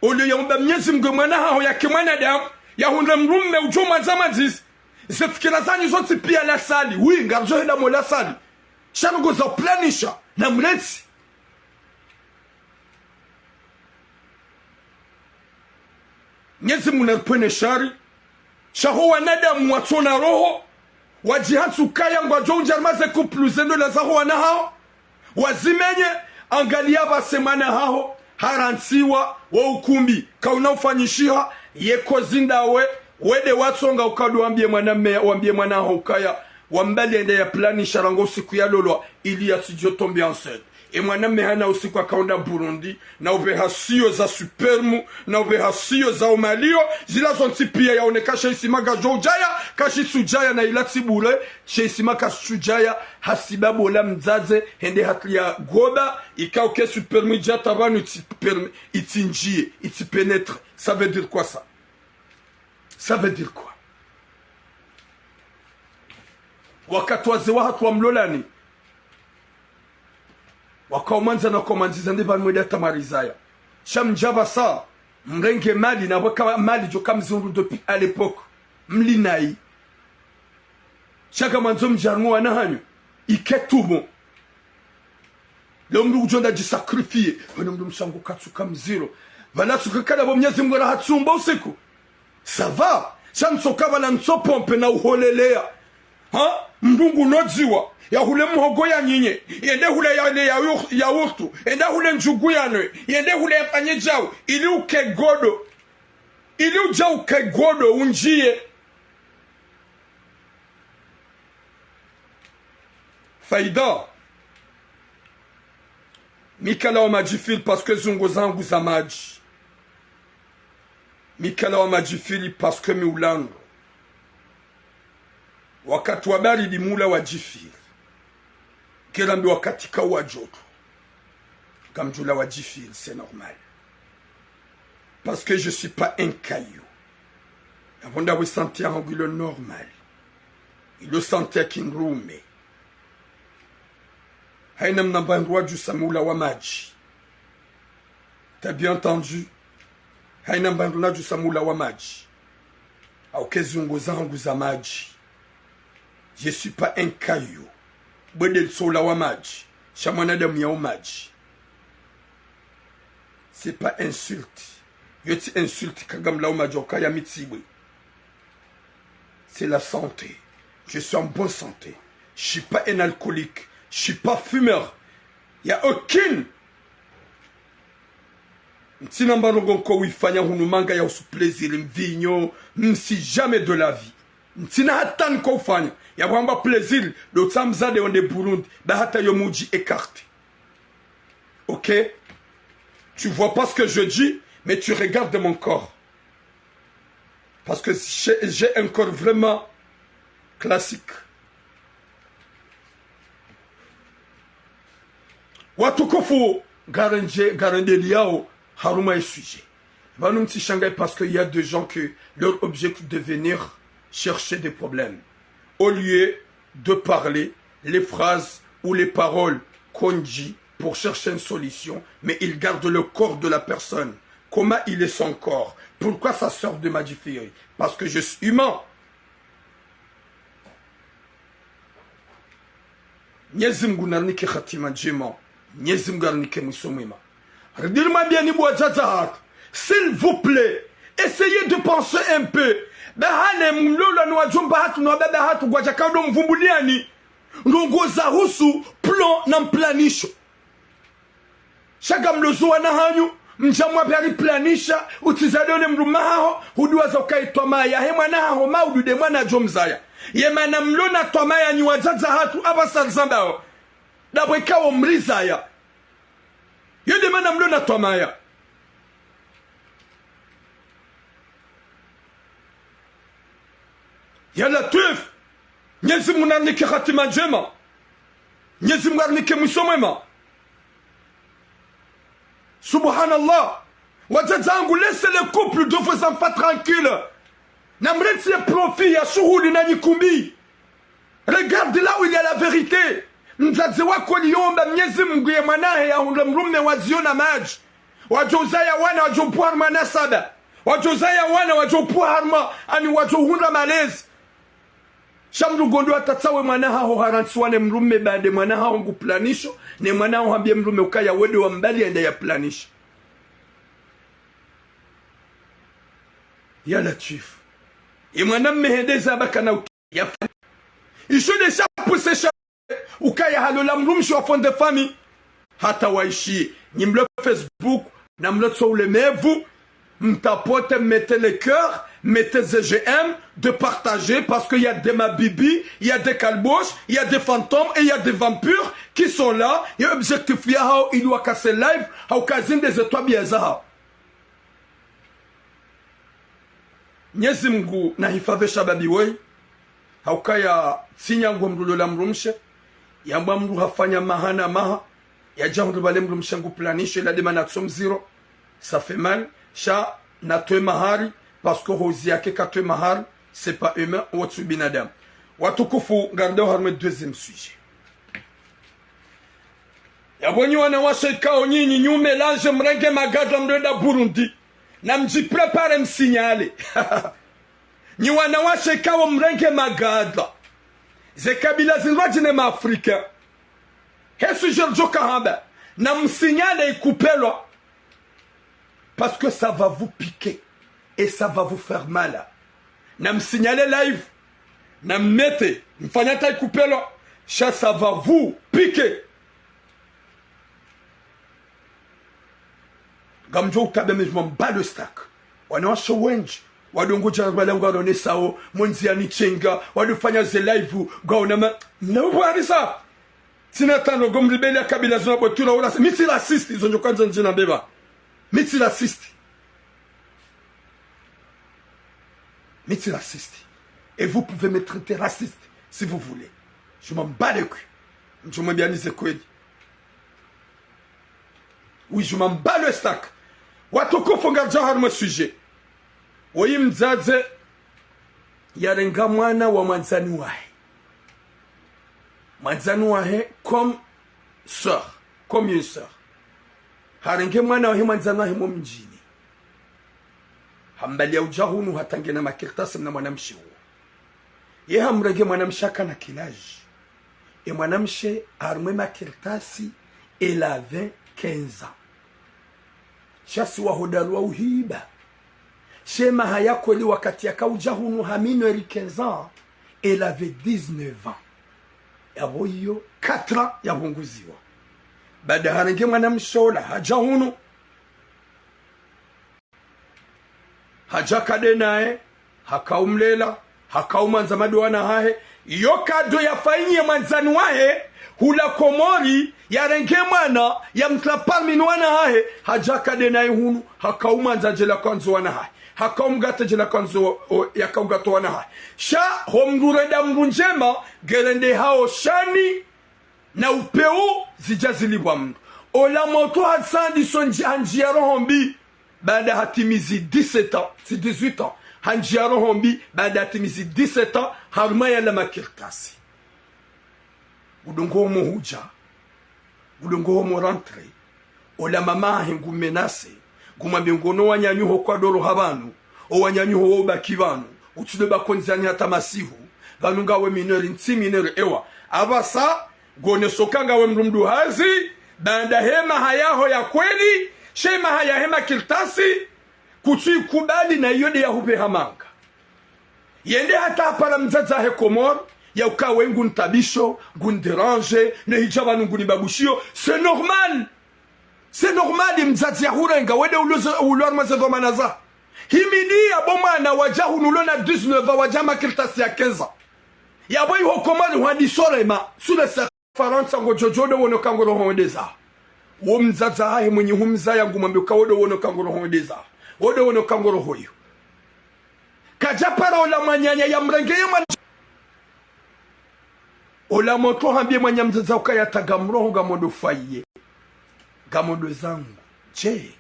ule ya umba Mwenyezi Mungu mwana hao ya kimwana damu ya hundra mrume ujua mazama zizi zifikira zanyi zote pia la sali oui ngarzo heda mo la sali shanugo za planisha na mleti Mwenyezi Mungu narpwene shari shaho wanadamu watona roho wajihatsu kaya ngwa jonja maze kupluzendo la zaho wanahao wazimenye angalia basemana hao haransiwa wa ukumbi kauna ufanyishiha yeko zindawe wede watsonga ukadu wambie mwana hao ukaya wambali ende ya plani sharango siku ya lolwa ili ya sijo tombi enceinte e mwanamme hana usiku akaunda Burundi na ubehasio za supermu na ubehasio za umalio zila zonti pia yaoneka sheisimaga jojaya kashi sujaya na ilati bule sheisimaga sujaya hasibabu ola mzaze hende hatlia goba ikauke supermu jata vanu itinjie iti pénètre. Ça veut dire quoi ça? Ça veut dire quoi? Wakati wazewa hatu wa mlolani wakaomanza na komanziza ndi banweda tamarizaya shamjaba sa mrenge mali na waka mali joka mzungu depuis à l'époque mlinai chaka manzo mjarmu wana hanyu iketumo lomdu ujonda jisakrifie wano mshangu katsuka mziro vala sukakala bo mnyezi mwera hatsumba usiku sava shamsoka vala nsopompe na uholelea ha mdungu nodziwa ya hule mhogo ya nyinye yende hule ya urtu yende hule njugu yanwe yende hule ya panye jau ili uja ukegodo unjie faida mikala wa majifili parce que zungo zangu za maji mikala wa majifili parce que miulango wakati wa baridi mula wa jifiri kila mbi wakati kawa joto kamjula wa jifiri c'est normal parce que je suis pas un caillou avant d'avoir senti un angulo normal il le sentait kinrume haina mnambandwa du samula wa maji t'as bien entendu haina mbandwa du samula wa maji au kezungu zangu za maji. Je suis pas un caillou. Bodel sola wa maji. Shamanadam ya maji. C'est pas insulte. Yo ti insulte kagam la maji okaya mitsiwe. C'est la santé. Je suis en bonne santé. Je suis pas un alcoolique. Je suis pas fumeur. Il y a aucune Ntina mbarongo ko wifanya hunu manga ya usu plaisir mvinyo msi jamais de la vie. Ntina hatan ko fanya ya wamba plaisir do tsamzade on de Burundi ba hata yo muji écarté. OK? Tu vois pas ce que je dis mais tu regardes mon corps. Parce que j'ai un corps vraiment classique. Watu kofu garande liao haruma est sujet. Vanum ti Shanghai parce qu'il y a des gens que leur objectif de venir chercher des problèmes. Au lieu de parler les phrases ou les paroles qu'on dit pour chercher une solution, mais ils gardent le corps de la personne. Comment il est son corps? Pourquoi ça sort de ma différence? Parce que je suis humain. Nyezimgunarnike khatima djema. Nyezimgarnike musomema. Redis-moi bien, s'il vous plaît, essayez de penser un peu. Bahane mlola no ajomba hatu no baba hatu kwa jakado mvumbuliani. Ngongoza husu plan na mplanisho. Shaka mlozo na hanyu mjamwa bari planisha utizadone mrumaho huduwaza ukaitwa maya hemwa na ho maudude mwana jomzaya. Yemana mlona twamaya ni wajaza hatu abasanzambao. Dabwe kawo mrizaya. Yede mana mlona twamaya. Ya Latif, nyezi munarnike khatima njema. Nyezi munarnike musomema. Subhanallah. Wajazangu, laissez le couple de vos enfants tranquilles. Namreti profit ya shuhudi na nyikumbi. Regarde là où il y a la vérité. Mzazi wako liomba Mwenyezi Mungu ya mwanae ya mrume waziona maji. Wajozaya wana wajopua manasaba. Wajozaya wana wajopua harma ani wajohunda malezi. Shamdu gondo atatsawe mwanaha ho harantswane mrume bade mwanaha ngu planisho ne mwanaha hambie mrume ukaya wede wa mbali ende ya planisho. Ya Latif. Et mwana mmehendeza bakana ya isho desha pusesha ukaya halola mrumshi wa fond de famille hata waishi nimble Facebook na mle sur le mevu mtapote mettez le cœur mettez j'aime de partager parce qu'il y a des mabibi, il y a des calboches, il y a des fantômes et il y a des vampires qui sont là et objectif ya hao il doit casser live hao kazine des étoiles biaza Mwenyezi Mungu na hifadhi shababi wei haukaya sinyangu mdulola mrumshe yamba mdu hafanya mahana maha ya jahu bale mrumshe nguplanishe la demana tsom zero ça fait mal cha na toe mahari parce que hozi yake ka toe mahari c'est pas humain ou binadam watukufu ngardeo harme deuxième sujet yabonyi wana washekao nyinyi nyume lanje mrenge magadla mrenda Burundi na mji prepare msinyale ni wanawashe kawo mrenge magadla ze kabila zinwajine maafrika hesu Giorgio Kahamba na msinyale ikupelwa parce que ça va vous piquer et ça va vous faire mal na msinyale live na mmete mfanyata ikupelwa ça va vous piquer gamjo utabe je m'en bats le stack wanawasha wengi wadongoja balengo adone sao monzi ya nichenga wadufanya ze live gaona ma na bwari sa tinatano gomribeli ya kabila zona botura wala miti raciste izonjo kwanza njina beba miti raciste et vous pouvez me traiter raciste si vous voulez je m'en bats les couilles je m'en bien disais quoi oui je m'en bats le stack watoko fonga jahar mo sujet woyi mzaze yarenga mwana wa manzani wahe comme sœur comme une sœur harenge mwana wa manzani wahe mo mjini hambali ya ujahunu hatange na makirtasi na mwanamshi huo ye hamrege mwanamshaka na kilaji e mwanamshe armwe makirtasi il avait 15 ans chasi wa hodaru wa uhiba shema hayakoli wakati ya kaujahunu hamino eri 15 ans elle avait 19 ans yabo hiyo 4 ans yabunguziwa baada harenge mwanamshola hajahunu hajakade nae hakaumlela hakaumanza maduana hahe iyo kado yafanyie mwanzani wahe hula komori ya renge mwana ya mtlapalmi nwana hahe hajakade nae hunu hakaumanza jela kanzo wana hahe hakaumgata jela kanzo ya kaugato wana hahe sha homdureda mrunjema gerende hao shani na upeu zijazilibwa mndu ola moto hatsandi sonji anjia rohombi baada hatimizi 17 ans c'est 18 ans hanjia rohombi baada hatimizi 17 ans harumaya la makirkasi udongo mohuja udongo mo rentre ola mama hengu menase gumambe ngono wanyanyuho kwa doro habanu o wanyanyuho wo bakibanu utude bakonzanya hata masihu banunga we minori ntiminere ewa abasa gone sokanga we mrumdu hazi banda hema hayaho ya kweli shema haya hema kirtasi kutui kubali na yode ya hupe hamanga yende hata para mzaza he komor ya ukawe ngu ntabisho ngu nderange ne hijaba ngu nibabushio c'est normal mzazi ya hurenga wede ulor mazedo manaza himini ya boma na wajahu nulona 19 ans wajama kirtasi ya 15 ya boy ho komor wadi sorema sule sa faransa ngo jojodo wono kangoro hondeza wo mzaza hahe mwenye humza yangu mwambe ukawodo wono kangoro hondeza wodo wono kangoro hoyo kajapara ola manyanya ya mrenge yema ola moto hambie mwanya mzaza ukaya tagamroho gamodo faye gamodo zangu je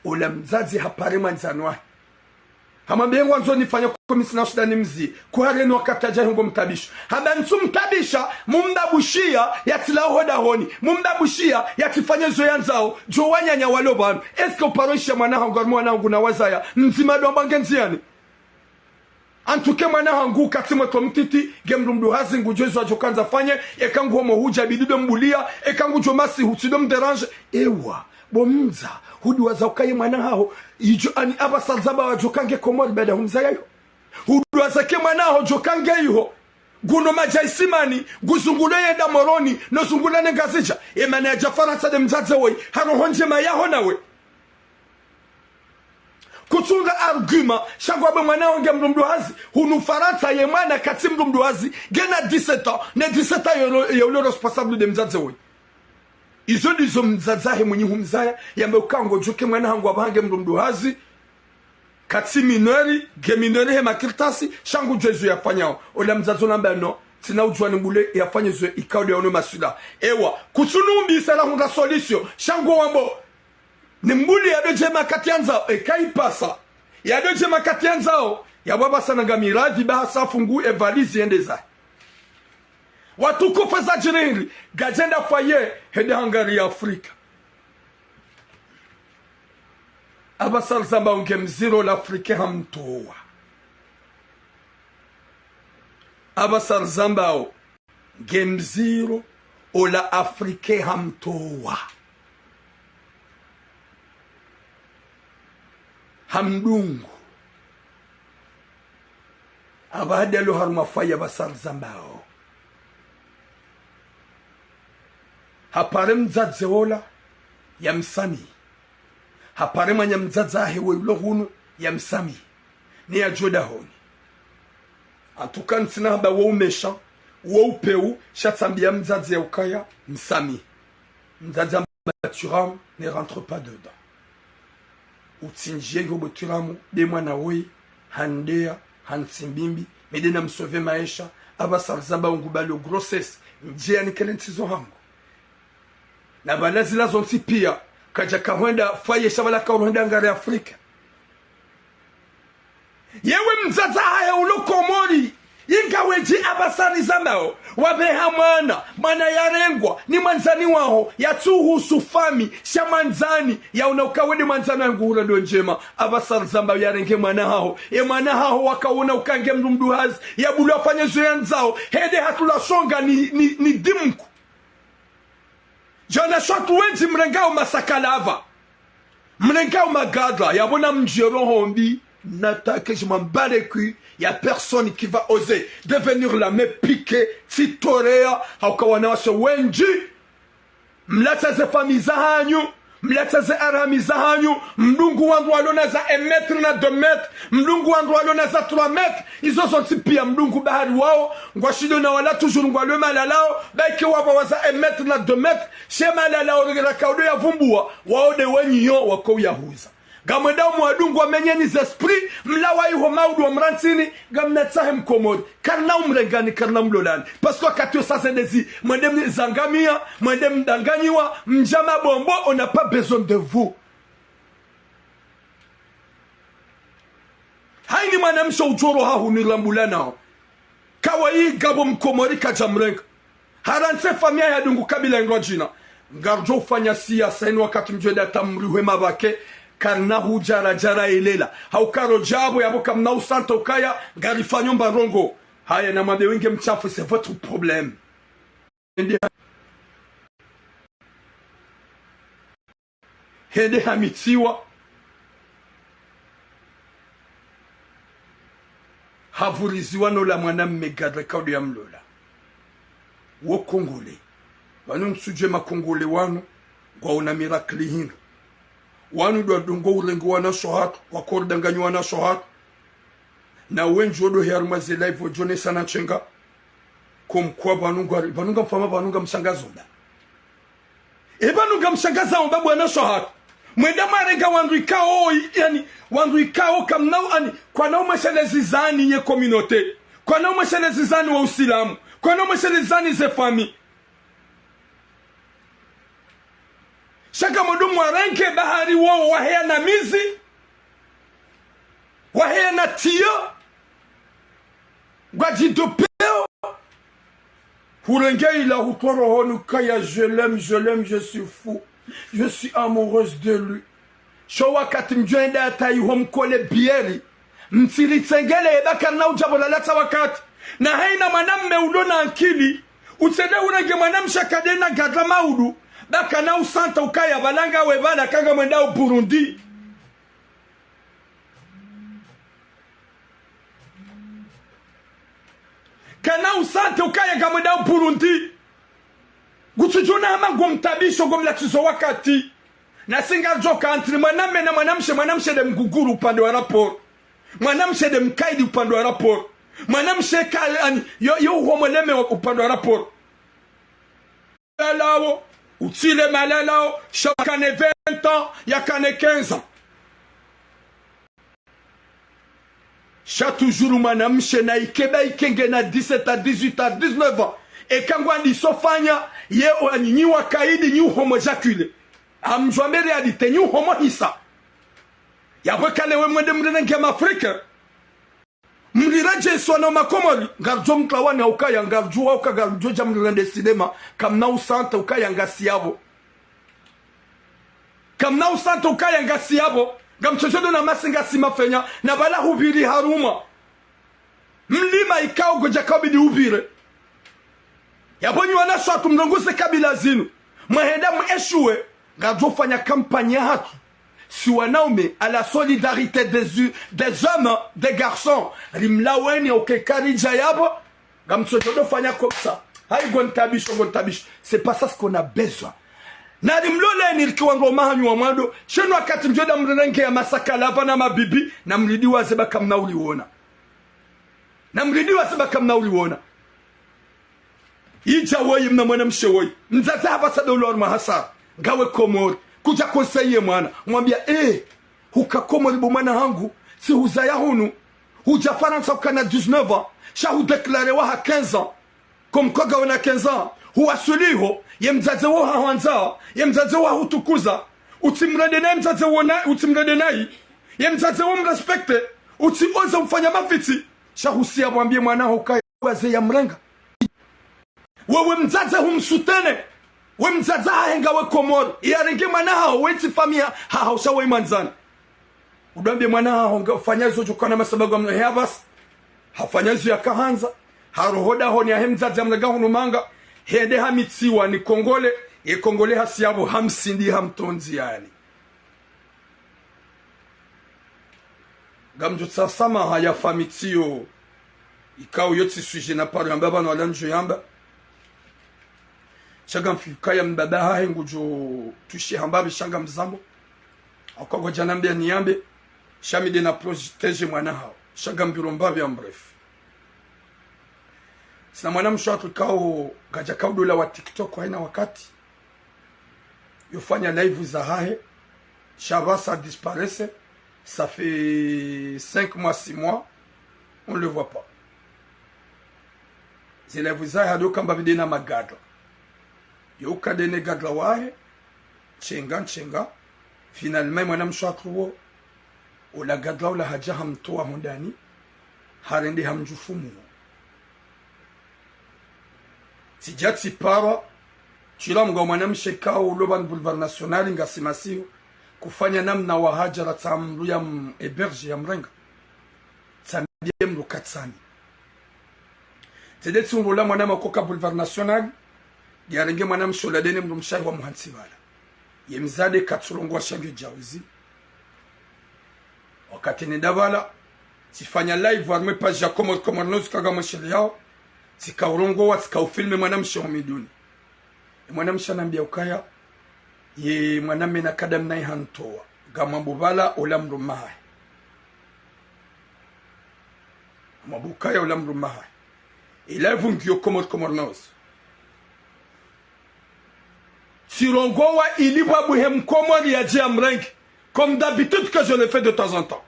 ola mzazi hapare manzanwa hamambie ngwanzo nifanya komisina sudani mzi kuhare no kataja ngo mtabisho habansu mtabisha mumdabushia yatila hoda honi mumdabushia yatifanye zo yanzao jo wanyanya walobano eske uparosha mwana hangu mwana wangu na wazaya nzima domba ngenziani antuke mwana hangu katimo to mtiti gemrumdu hazingu jozo ajokanza fanye ekangu homo huja bidido mbulia ekangu jomasi hutido mderange ewa bomza hudi waza ukaye mwana hao ijo ani abasalzaba wajokange komori bada humza yayo hudwazake mwanaho jokange iho guno majaisimani guzungule yenda moroni no zungule ngazija emane ya Faransa de mzaze woi harohonje mayaho nawe kutunga argument shangwa be mwanao nge mrumduhazi hunu Faransa ye mwana kati mrumduhazi gena 17 ans ne 17 ans yolo responsable de mzaze woi izo ndizo mzazahe mwenye humzaya yambe ukango joke mwana hangu abahange mrumduhazi kati minori ge minori he makirtasi shangu jesu yafanyao ola mzazo namba no tina ujwa nibule yafanye zwe ikaude ono masula ewa kusunumbi sala hunga solution shangu wambo nimbuli ya doje makatianza ekaipasa ya doje makatianzao ya baba sana ngamiraji bahasa fungu evalizi endeza watu kufa jirindi gajenda faye hede hangari ya Afrika abasal zamba unge mziro l'Afrique hamtoa abasal zamba unge mziro ola Afrique hamtoa hamdungu abadelo harumafaya basal zambao hapare mzadze ola ya msami hapare manya mzadzahe weulo hunu ya msami ni ya joda honi atukansina haba waumesha waupeu shatsambia mzadze ya ukaya msami mzadze mbaturam ne rentre pas dedans utinjie yobo turamu de mwana woi handea hansimbimbi medena msove maisha abasarzamba ngubalo grossesse njia nikelentizo hangu na banazi lazo pia kaja kahwenda faye shabala kahwenda ngare Afrika yewe mzaza haya ulokomori ingaweji abasari zambao wabeha mwana yarengwa ni manzani waho yatuhu sufami shamanzani ya unaukawede manzani wanguhura ndo njema abasari zambao yarenge mwana hao wakauna ukange mdumduhazi ya bulu wafanye zoyanzao hede hatula songa ni dimku jana shatu wenji mrengao masakalava mrengao magadla yabona mjero hombi n'attaque je m'en bats les couilles y'a personne qui va oser devenir la me piqué titorea haukawana wase wenji mleta ze famiza hanyu mleta ze arami za hanyu mdungu wandu walona za 1 metre na 2 metre mdungu wandu walona za 3 metre izo zonti pia mdungu bahari wao ngwashido na wala toujours ngwalwe malalao baike waba waza 1 metre na 2 metre shema lalao rira kaudo ya vumbua wao de wenyo wako yahuza gamwenda mwadungu wamenyeni zesprit mlawa iho maudu wa mrantini gamnetsahe mkomodi karna umrengani karna mlolani pasko katyo sasa dezi mwende mzangamia mwende mdanganyiwa mjama bombo on n'a pas besoin de vous haini mwanamsho ujoro hahu nilambulana kawai gabo mkomori kajamrenga haranse famia ya dungu kabila ngojina ngarjo ufanya siasa inu wakati mjweda tamriwe mabake karna hujara jara ilela haukaro jabo yabo kamna usanta ukaya garifanyo mbarongo haya na mwabe wenge mchafu c'est votre problème hende hamitiwa havuriziwa no la mwana mmegadre kaudu ya mlola wo kongole wanu msuje makongole wanu kwa una mirakli hino wanu do dungo ulengo wana sohat wakordanganyo wana sohat na wenjo odo herma ze live jone sana chenga komkwa banunga mfama banunga msangazonda banunga mshangaza omba bwana sohat mwenda marenga wandu ikao yani wandu ikao kamnao ani kwa nao mashalezi zani nye communauté kwa nao mashalezi zani wa usilamu kwa nao mashalezi zani ze famille shaka mudumu warenke bahari wao wahea na mizi wahea na tiyo gwajidopeo hurenge ila hutoro honu kaya je l'aime, je suis fou je suis amoureuse de lui showa katimjwenda atayi homkole bieri mtiri tsengele ebaka na ujabola lata wakati na haina mwanamme udona ankili utsede urenge mwanamsha kadena gadla maudu baka na usanta ukaya balanga webana kanga mwenda Burundi kana usante ukaya gamweda Burundi gutujuna ama gomtabisho gomlatizo wakati na singa joka antri mwaname na mwanamshe de mguguru upande wa raporo mwanamshe de mkaidi upande wa raporo mwanamshe kani yo homoleme upande wa raporo lao utile malalao chakane 20 ans yakane 15 ans cha toujours mwanamshe na ikeba ikenge na 17 à 18 à 19 ans et kangwa ndisofanya ye nyi wakaidi nyi homojacule amjwambe realite nyi homo hisa yabwe kale we mwende mrenenge Afrika mliraje sona makomoli ngarjo mtlawana ukaya ngarjua ukagarjo jamrende cinema kamna usanta ukaya ngasiabo kamna usanta ukaya ngasiabo gamchochodo na masinga simafenya na bala hubiri haruma mlima ikao goja kabidi ubire yabonyi wana shatu mlongose kabila zinu mwahenda mweshue ngarjo fanya kampanye hatu si wanaume à la solidarité des hommes, des garçons. Rimlaweni okekari jayabo. Gamsojodo fanya comme ça. Haï gontabish. C'est pas ça ce qu'on a besoin. Na rimloleni likiwango mahanyu wa mwando. Chenu wakati mjoda mrenenge ya masaka lava na mabibi. Na mlidiwa zeba kamna uliwona. Ija woyi mna mwana mshewoyi. Mzaza hapa sada ulor mahasar. Gawe komori. Kuja konseye mwana mwambia hukakomo libo mwana hangu si huzaya hunu huja Faransa ukana 19 ans sha hudeklare waha 15 ans comme koga wana 15 ans huwasuliho ye mzaze wo hawanza ye mzaze wo hutukuza utimrede naye mzaze wo na utimrede naye ye mzaze wo mrespekte utioza mfanya mafiti sha husia mwambie mwana hukaye waze ya mrenga wewe mzaze humsutene we mzaza henga we komoro yarengi mwana hao weti famia hao shawe manzana udambie mwana hao ngafanya zo jukana masababu amna havas hafanya zo yakahanza harohoda honi ya mzaza amnaga hunumanga hende hamitsiwa ni kongole ye kongole hasiabo hamsindi hamtonzi yani gamjo tsasama haya famitio ikao yoti suje na paro yamba na lanjo yamba shaga mfikaya mbaba hahe ngujo tushi hambabe shanga mzambo akwago janambia niyambe shamide na protege mwana hao shaga mbiro mbabe amrefu sina mwana mshwatu kao gaja kaudola wa TikTok haina wakati yofanya live za hahe shava ça disparaisse ça fait 5 mois 6 mois on le voit pas zile live za hado kamba videna magadla yoka dene gadla wahe chenga finalement mwana mshwatu wo la gadla la haja hamtoa mondani harende hamjufumu sijati para chila mga mwana mshekao uloban boulevard national ngasimasiyo kufanya namna wa hajara tamru ya eberge ya mrenga tambie mlo katsani tedeti unrola mwana makoka boulevard national yarenge mwana mshola dene mlo mshahi wa muhansibala yemzade katsulongo wa shange jauzi wakati nidavala tifanya live warme page ya komornozu kaga mweshele yao tika urongo wa tika ufilme mwana mshe omiduni mwana mshe anambia ukaya ye mwana mena kadam na ihantoa gamambu vala olamru maha mabukaya olamru maha ilavu ngiyo komornozu tirongo wa ilibwa buhem komori ya jia mrengi comme d'habitude que je le fais de temps en temps.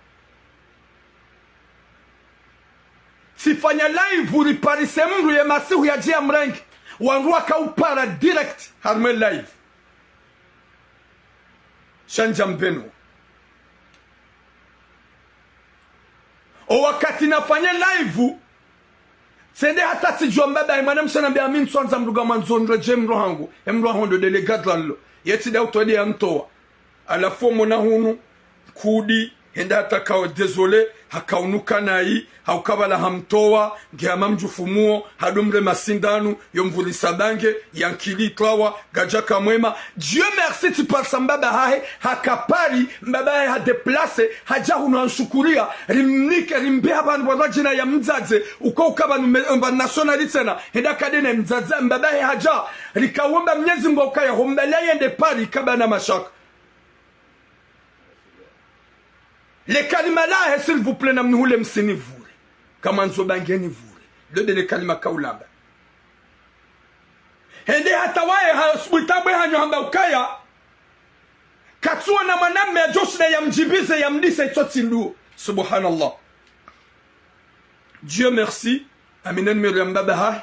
Sifanya live uliparise mru ya masihu ya jia mrengi wanrua kaupara direct harme live shanja mbenu o wakati nafanya live sende hata tijua mbaba imana mshanambia amin swanza mruga manzondre jemro hangu emro hondo delegate lalo yeti da utodi ya mtoa ala fomo na hunu kudi henda atakao désolé hakaunuka nayi haukabala hamtowa ngiyama mjufumuo hadumre masindanu yomvulisa bange yankili tlawa gajaka mwema. Dieu merci tu par sambaba hahe hakapari mbaba hahe hadeplace hajahunu anshukuria rimnike rimbe abantu barajina ya mzaze uko ukaba nationalite na henda kadene mzaze mbaba hahe haja rikawomba Mwenyezi Mungu ukaya hombele yende pari kaba na mashaka. Les kalima là, s'il vous plaît, namnuhule msini vure. Kama nzobangeni vure. Dode le kalima kaulamba. Hende hatawaye haspitabwe hanyo hamba ukaya. Katsuwa na maname ya joshina ya mjibize ya mdise itoti nduo. Subhanallah. Dieu merci. Aminen miriambaba hai.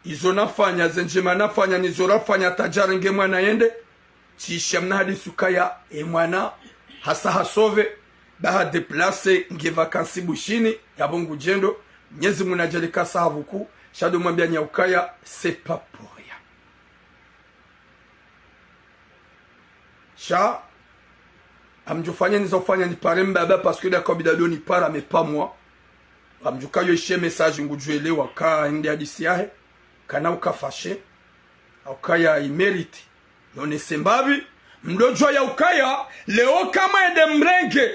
Izo nafanya, zenjima nafanya, nizo nafanya tajarenge mwana yende. Chishamna hadi sukaya mwana. Hasa hasove baha deplace nge vakansi bushini ya bongo jendo Mwenyezi Mungu anajalika sahabuku shado mwambia nyaukaya c'est pas pour rien. Sha amjofanya nizofanya ni pare mbaba parce que d'accord bidado ni para mais pas moi. Amjukayo ishe message ngujuelewa ka ndi hadisi yahe kana ukafashe ukaya imeriti none sembabi mdojo ya ukaya leo kama ende mrenge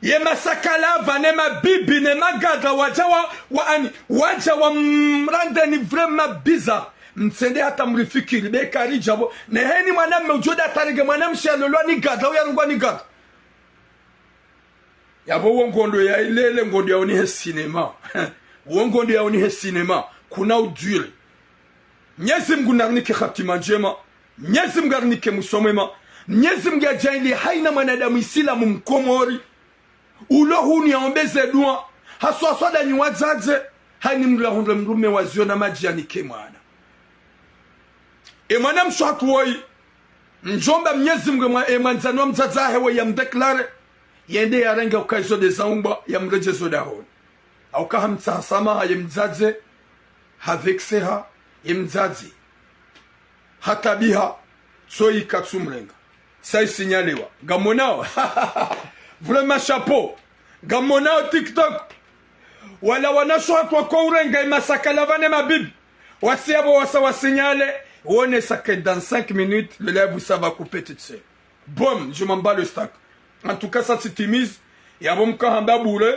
ye masakala vane mabibi ne magada waja wa mrande ni vraiment bizarre mtsende hata mrifikiri be kari jabo ne heni mwaname ujoda tarige mwaname shalolwa ni gada uyarungwa ni gada yabo wongondo ya ilele ngondo ya oni cinema wongondo ya oni cinema kuna udure Mwenyezi Mungu narnike khatima njema Mwenyezi Mungu arnike musomema Mwenyezi Mungu ajaili haina mwanadamu Islamu mkomori ulo huni yaombeze dua haswa swada ni wazaze haini mlahundre mrume waziona maji yanike mwana mwana mshwatu woi njomba Mwenyezi Mungu mwanzano mzazahe wa yamdeklare yende ya renga ukaizo de zaumba ya mrejezo da honi auka hamtsa samaha yemzaze havekseha yemzazi hatabiha soyi katsumrenga sai signalewa gamonao vraiment chapeau gamonao TikTok wala wanashwa kwa kourenga imasakala vane mabibi wasiabo wasa signale on ça que dans 5 minutes le live ça va couper tout seul. Boum, je m'en bats le stack. En tout cas ça c'est timide ya bomka hamba boule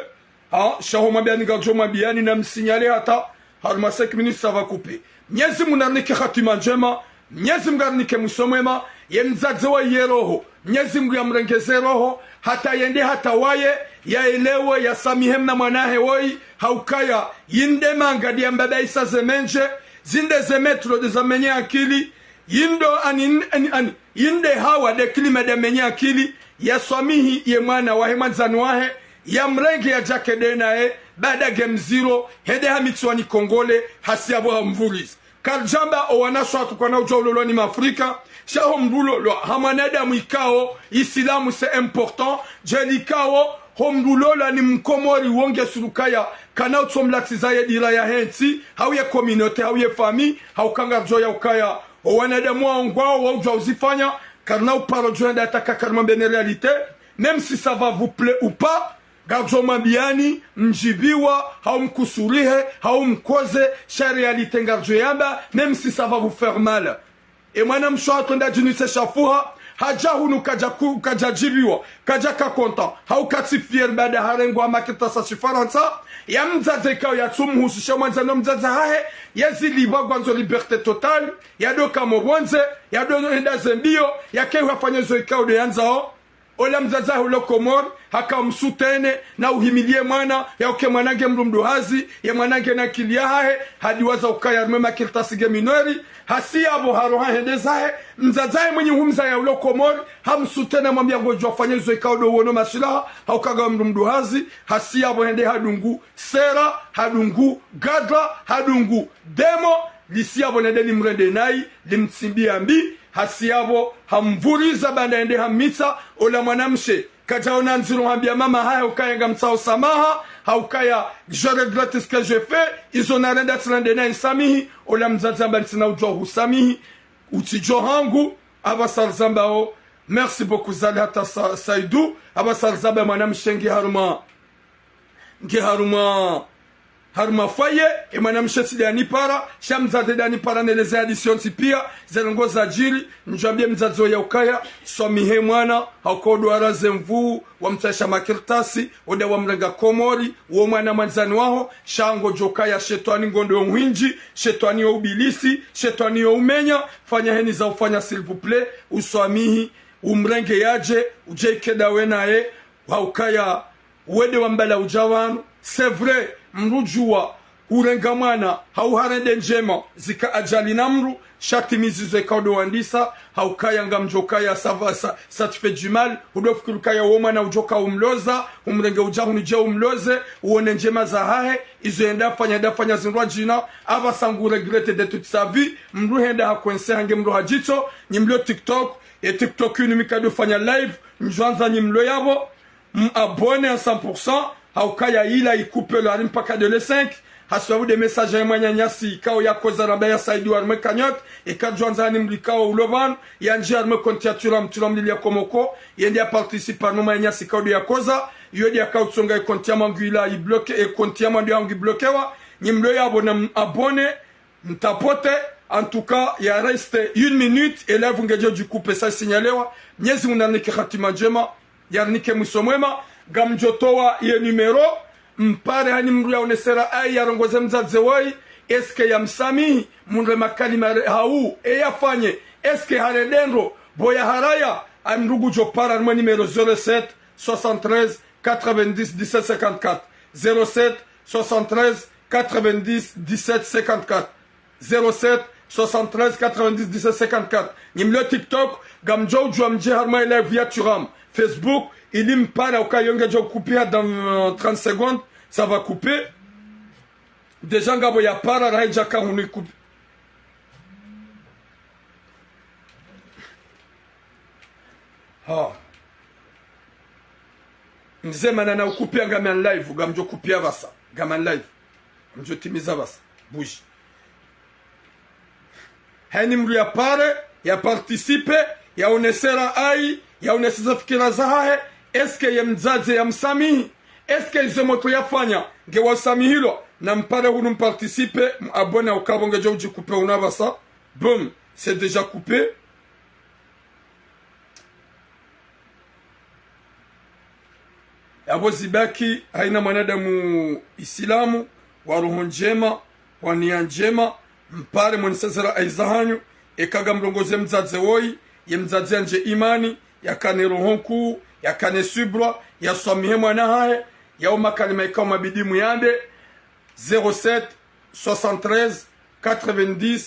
ah shaho mabiani gajo mabiani na msignale hata harma 5 minutes ça va couper. Mwenyezi Mungu anike khatima njema Mwenyezi Mungu anike musomema yemzaze wa yeroho Mwenyezi Mungu yamrengeze roho hata yende hata waye ya elewe ya samihem na mwanahe woi haukaya yinde manga dia mbaba isa zemenje zinde zemetro de zamenye akili yindo yinde hawa de klima de menye akili ya swamihi ye mwana wahe manzanu wahe ya mrenge ya jake denae baada gemziro hede hamitswani kongole hasiabo hamvuliz Karjamba owanashwa tukwana ujolo ni Afrika shaho mdulo lo hamanada mwikao Islamu c'est important jelikao homdulo la ni mkomori wonge surukaya kana utsomlatsiza ya dira ya hensi hauye communauté hauye famille haukanga joya ukaya owanada mwangwao wauja uzifanya karna uparo joya dataka karma bene réalité même si ça va vous plaire ou pas Gadzo mabiani, mjibiwa, haumkusurihe, haumkoze, réalité ngarjo yamba, même si ça va vous faire mal. Et moi, nam shwa tonda junise shafuha, haja hunu kaja jibiwa, kaja kakonta, haukati fier bada harengwa makita sa shifaransa, ya mzaze kao ya tsumu hususha mwanza no mzaze hahe, ya zili bagwanzo liberté totale, ya do kamobonze, ya do nenda zembio, ya keu hafanyezo ikao de yanzao, ola mzaza hulo komor haka msutene na uhimilie mwana ya uke mwanange mrumduhazi ya mwanange na kiliahe hadi waza ukaya mwema kiltasige minori hasi abo haroha hendezahe mzazae mwenye humza ya ulo komor hamsutene mwambia ngojo wafanye zo ikaudo uono masilaha haukaga mrumduhazi hasi abo hende hadungu sera hadungu gadra hadungu demo lisi abo nende limrende nai limtsimbia mbi hasiabo hamvuriza banda ende hamitsa ola mwanamshe kajaona nziro hambia mama haya ukaya ngamtsao samaha haukaya je regrette ce que j'ai fait ils ont arrêté tsende na insamihi ola mzaza bantsina ujwa husamihi utijo hangu abasal zambao merci beaucoup Zalhata Saidou aba salzabe mwana mshengi haruma faye mwana mshesi dani para shamzade dani para neleze addition pia zelongo za jiri njambie mzazo ya ukaya somihe mwana hakodo araze mvu wa mtasha makirtasi oda wa mrenga komori uo mwana manzani waho shango jokaya shetani ngondo ya mwinji shetani ya ubilisi shetani ya umenya fanya heni za ufanya s'il vous plaît uswamihi umrenge yaje ujekeda wenae waukaya uwede wa mbala ujawanu c'est vrai mrujua urenga mwana hauharende njema zika ajali namru shati mizizo kaudo wandisa haukaya ngamjokaya savasa satife jumal udofukirukaya womana ujoka umloza umrenge ujahu nije umloze uone njema za hahe izo endafanya zinrwa jina aba sangu regrette de toute sa vie mruhenda hakwense hange mru hajito nyimlo TikTok et TikTok unimikado fanya live njwanza nyimlo yabo m'abonne à 100%. Haukaya ila ikupe la mpaka de le 5 haswabu de message ya mwanya nyasi kao ya koza rabaya Saidu arme kanyot e kadjwanza ni mlikao ulovan ya nji arme kontiatura mtulam lilia komoko yendi ya participa no mwanya nyasi kao de ya koza yodi ya kao tsonga e kontiama nguila i bloke e kontiama ndio angi blokewa nyimlo ya abone mtapote en tout cas ya reste 1 minute et là vous ngejeo du coupe ça signalewa nyezi unanike khatima njema yarnike musomwema gamjotowa ye numero mpare hani mru ya unesera ay yarongoze mzaze wai eske ya msamihi mundre makalima hau yafanye eske haredendro boya haraya amrugu jopara numa numero 07 73 90 17 54 07 73 90 17 54 07 73 90 17 54 nimlo TikTok gamjo juamje harma live ya turam Facebook il me parle au cas yonga jo couper dans 30 secondes ça va couper déjà ngabo ya para raija ka huni coupe mzema na ukupia ngame live gamjo kupia basa ngame live mjo timiza basa bouge hani mru ya pare ya participe ya unesera ai ya uneseza fikira zahahe eske ya mzaze ya msamihi eske izo moto yafanya nge wasamihilo na mpare hunu mparticipe abone au kabonge jo ujikupe unabasa boum c'est déjà coupé abo zibaki haina mwanadamu Islamu wa roho njema wa nia njema mpare mwanisazara aizahanyu ekaga mlongoze mzaze woi ye mzaze anje imani yakane rohonku yakane subra yaswamihe mwana hae ya umakalima ikaw mabidimu yande 07 73 90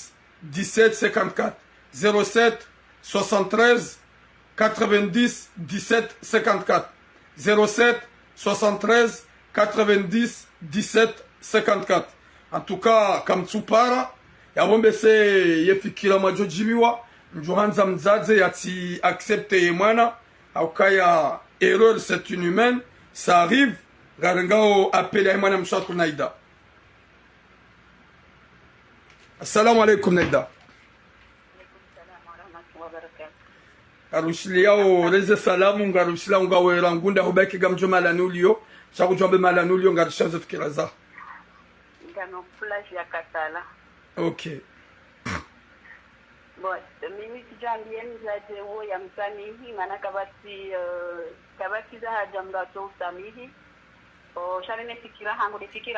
17 54 07 73 90 17 54 07 73 90 17 54 en tout cas kamtsupara yabombe se yefikira majojimiwa njohanza mzaze yati accepte mwana aukaya erreur c'est une humaine ça arrive garangao appelé mwana mshatu naida assalamu alaikum naida arushiliao reze salamu ngarushila ngawera ngunda hubaki gamjo malanulio chakujombe malanulio ngarishazo fikira za ngano flash ya katala okay bon mimi sijambie mzaze wo ya msamihi maana kabati za hajamda to usamihi o sharine fikira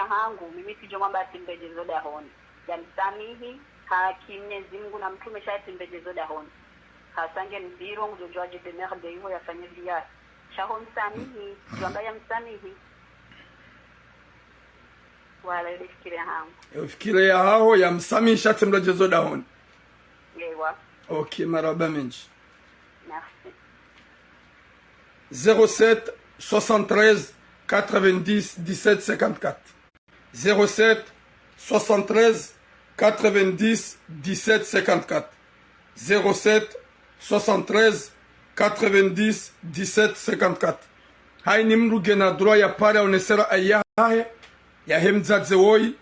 hangu mimi sijomba atimbejezo dahoni ya msamihi hakimnyezi Mungu na mtume shatimbejezo dahoni hasange ndiro ngujojaje de merde hiyo ya familia shaho msamihi jomba ya msamihi wala fikire hangu fikire ya hao ya msamihi shatimbejezo dahoni yewa ok maraba menji merci 07 73 90 17 54 07 73 90 17 54 07 73 90 17 54 hai ni mruge na droit ya pare onesera ayahe ya hemzadze woi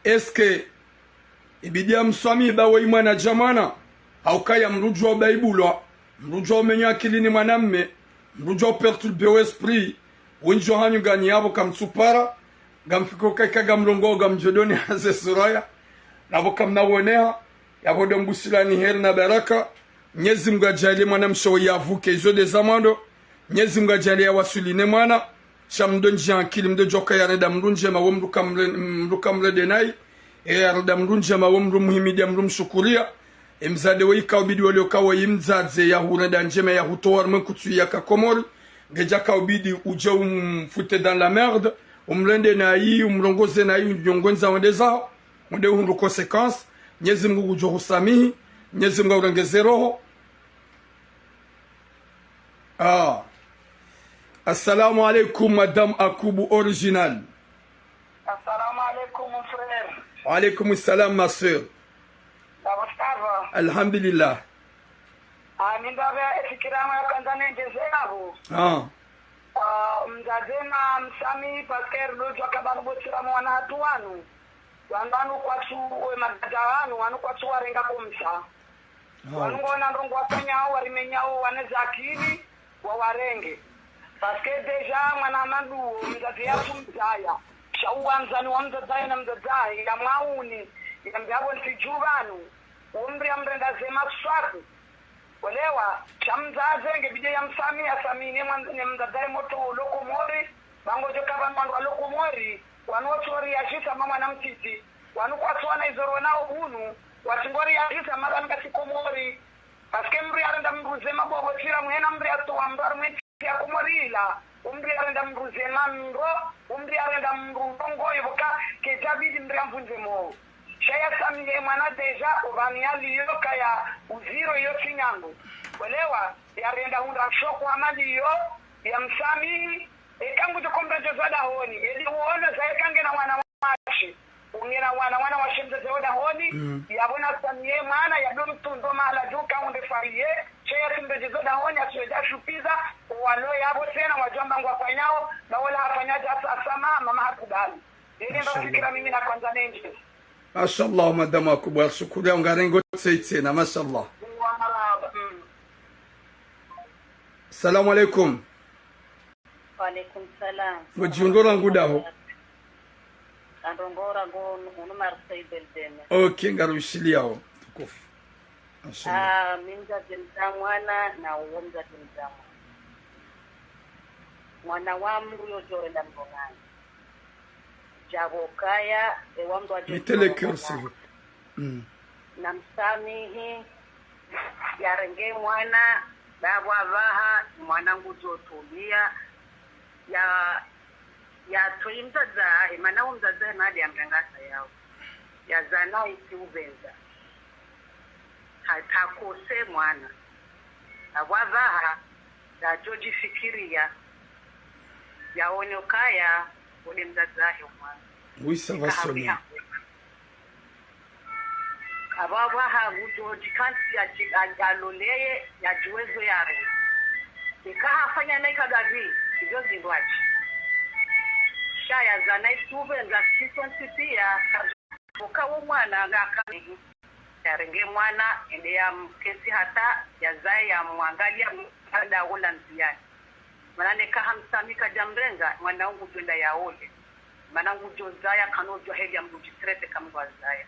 eske ibidia mswami ba woi mwana jamana haukaya mrujwa baibulwa mrujo menya akilini mwanamme mrujo perturbe esprit wenjo hanyu gani yabo kamtsupara gamfiko kaika gamlongo gamjodoni haze suraya nabo kamnawonea yabo dombusilani heri na baraka. Mwenyezi Mungu ajalie mwana msho yavuke izo de zamando. Mwenyezi Mungu ajalie wasuline mwana shamdonji akili mdojoka ya reda mrunje ma mruka mlede nai ya reda mrunje ma muhimidi mrumshukuria mzade wika ubidi waliokawa imzaze ya hureda njema ya hutoar mkutu ya kakomori ngeja ka ubidi uje umfute dans la merde umlende na hii umlongoze na hii nyongonza wendeza mwende hundu consequence. Mwenyezi Mungu ujohu samihi, Mwenyezi Mungu urengeze roho. Assalamu alaikum madame Akubu original. Assalamu alaikum mon frère. Wa alaikum salam ma sœur. Nabastava. Alhamdulillah. Nindabe fikirama yakandane ngezeaho. Mzazena msami pasker lojo akabaru botira mwana hatuanu. Wandanu kwatu we madawanu wanu kwatu warenga kumsa. Wanungona ndongo wafanyao warimenyao waneza akili wa warenge. Paske deja mwana mandu mzazi yatu mzaya. Shauanzani wa mzazaya na mzazaya ya mauni ya mjabo nsijuvanu. Umri ya mrenda zema swatu. Walewa chamzaze ngebide ya msami asamine mzazaya moto loko mori. Bango jokaba mwandu wa loko mori. Wanotori ya jisa mama na mtiti. Wanukwa suwana izoro nao hunu. Watingori ya jisa maganga sikomori. Paske mbri arenda mbruzema bobo chira mwena mbri atuwa mbaru mweti ya kumorila. Mbri arenda mbruzema mbro. Mbri arenda mbruzongo yoka. Kejabidi mbri amfunze mo. Shaya samye mwana deja uvaniali yoka ya uziro yoki nyangu. Walewa ya renda hunda shoku amali yo. Ya msami. Ekangu tukombe jozada honi. Eli uona za ekange na wana washi. Ungena wana washimze zoda honi. Yabona samye mana ya domu tundo mahala juka unde faiye. Chea simbe jozoda honi asuweja shupiza. Walo yabo tena wajomba ngwa fanyao. Na wala hafanyaja asama mama hakubali. Ili ndo fikira mimi na kwanza nenje. Mashallah madama Akubu shukuri ya ungarengo tseitsena mashallah. Assalamu alaikum. Wa alaikum salam. Wajiondora ngudaho. Andongora go Marseille Belgium. Okay, ngarushiliao tukufu. Minza jemza mwana na uomza jemza mwana wa mru yo jore na mbongani. Jabo kaya ewamdo wa jemza. Mettez le cœur s'il vous plaît. Na msamihi yarenge mwana dabwa vaha mwanangu jotulia ya toimza zahe mana umzazahe mali ya mrengasa yao ya zana isi ubenza hatakose mwana awavaha da joji fikiria ya onokaya ule mzazahe mwana. Oui, ça va sonner. Awavaha ujoji kansi ya aloleye ya juwezo yare ikaha fanya na ikagavi hivyo zindwaji shaya za naituve nga sisonsi pia ukawo mwana ngakani yarenge mwana ende ya mkesi hata ya zai ya mwangalia mada ula nziani manane kaha msamika jamrenga mwana ungu tuenda ya ole manangu jozaya kanojo heli ya mdujitrete kamwa zaya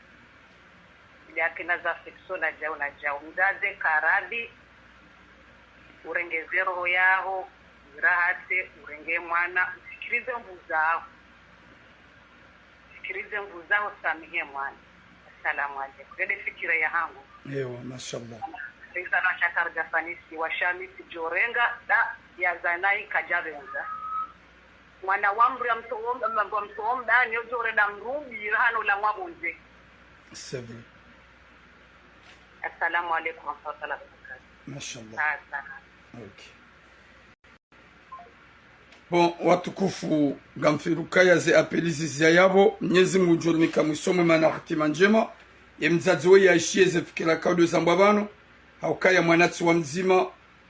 ili akina za fikso na jao mdaze karabi urengeze roho yaho urahate urenge mwana usikirize mvuzao samihe mwana. Assalamu alaikum. Gede fikira ya hangu. Ewa mashallah. Risa na shakar jafanisi washamisi jorenga da ya zanai kajarenga. Mwana wamri ya msoom da ni ojore da mrubi rahano la mwabunze. C'est vrai. Assalamu alaikum wa rahmatullahi wa barakatuh. Mashallah. Okay. Bon, watukufu gamfiruka ya ze apelizi yabo Mwenyezi Mungu njurumika mwisomwe mana hatima njema ye mzazi we yaishie ze fikira kaudo za mbabano haukaya mwanatsi wa mzima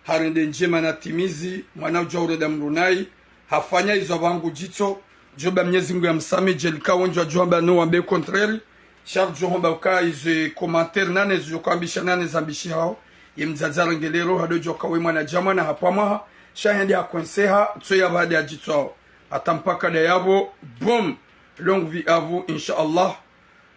harende njema na timizi mwana ujaure da mrunai hafanya izo bangu jito joba Mwenyezi Mungu ya msame jelika wonjwa joba no wambe contraire Charles Johomba uka izo commentaire nane zo kwambisha nane zambishi hao yemzazara ngelero hadojo kawe mwana jamana hapamaha shahende hakwenseha tsoya baada ya jitsao atampaka da yabo bom longue vie à vous inshallah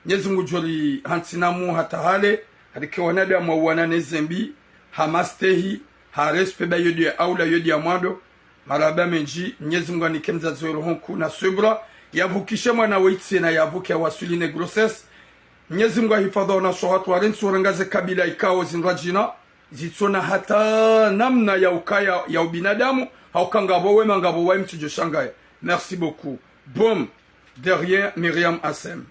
nyezungu joli hansinamu hata hale hadike wanadamu wana nezembi hamastehi harespe ba yodi aula yodi ya mwando maraba menji nyezungu anikemza zoro honku na subra yavukishe mwana weitsi na yavuke wasuline grossesse nyezungu hifadha na sohatu waren sorangaze kabila ikao zinrajina zitsona hata namna ya ukaya ya ubinadamu haukangabo wema ngabo wa mtijo shangaya merci beaucoup bom derrière Myriam Assem.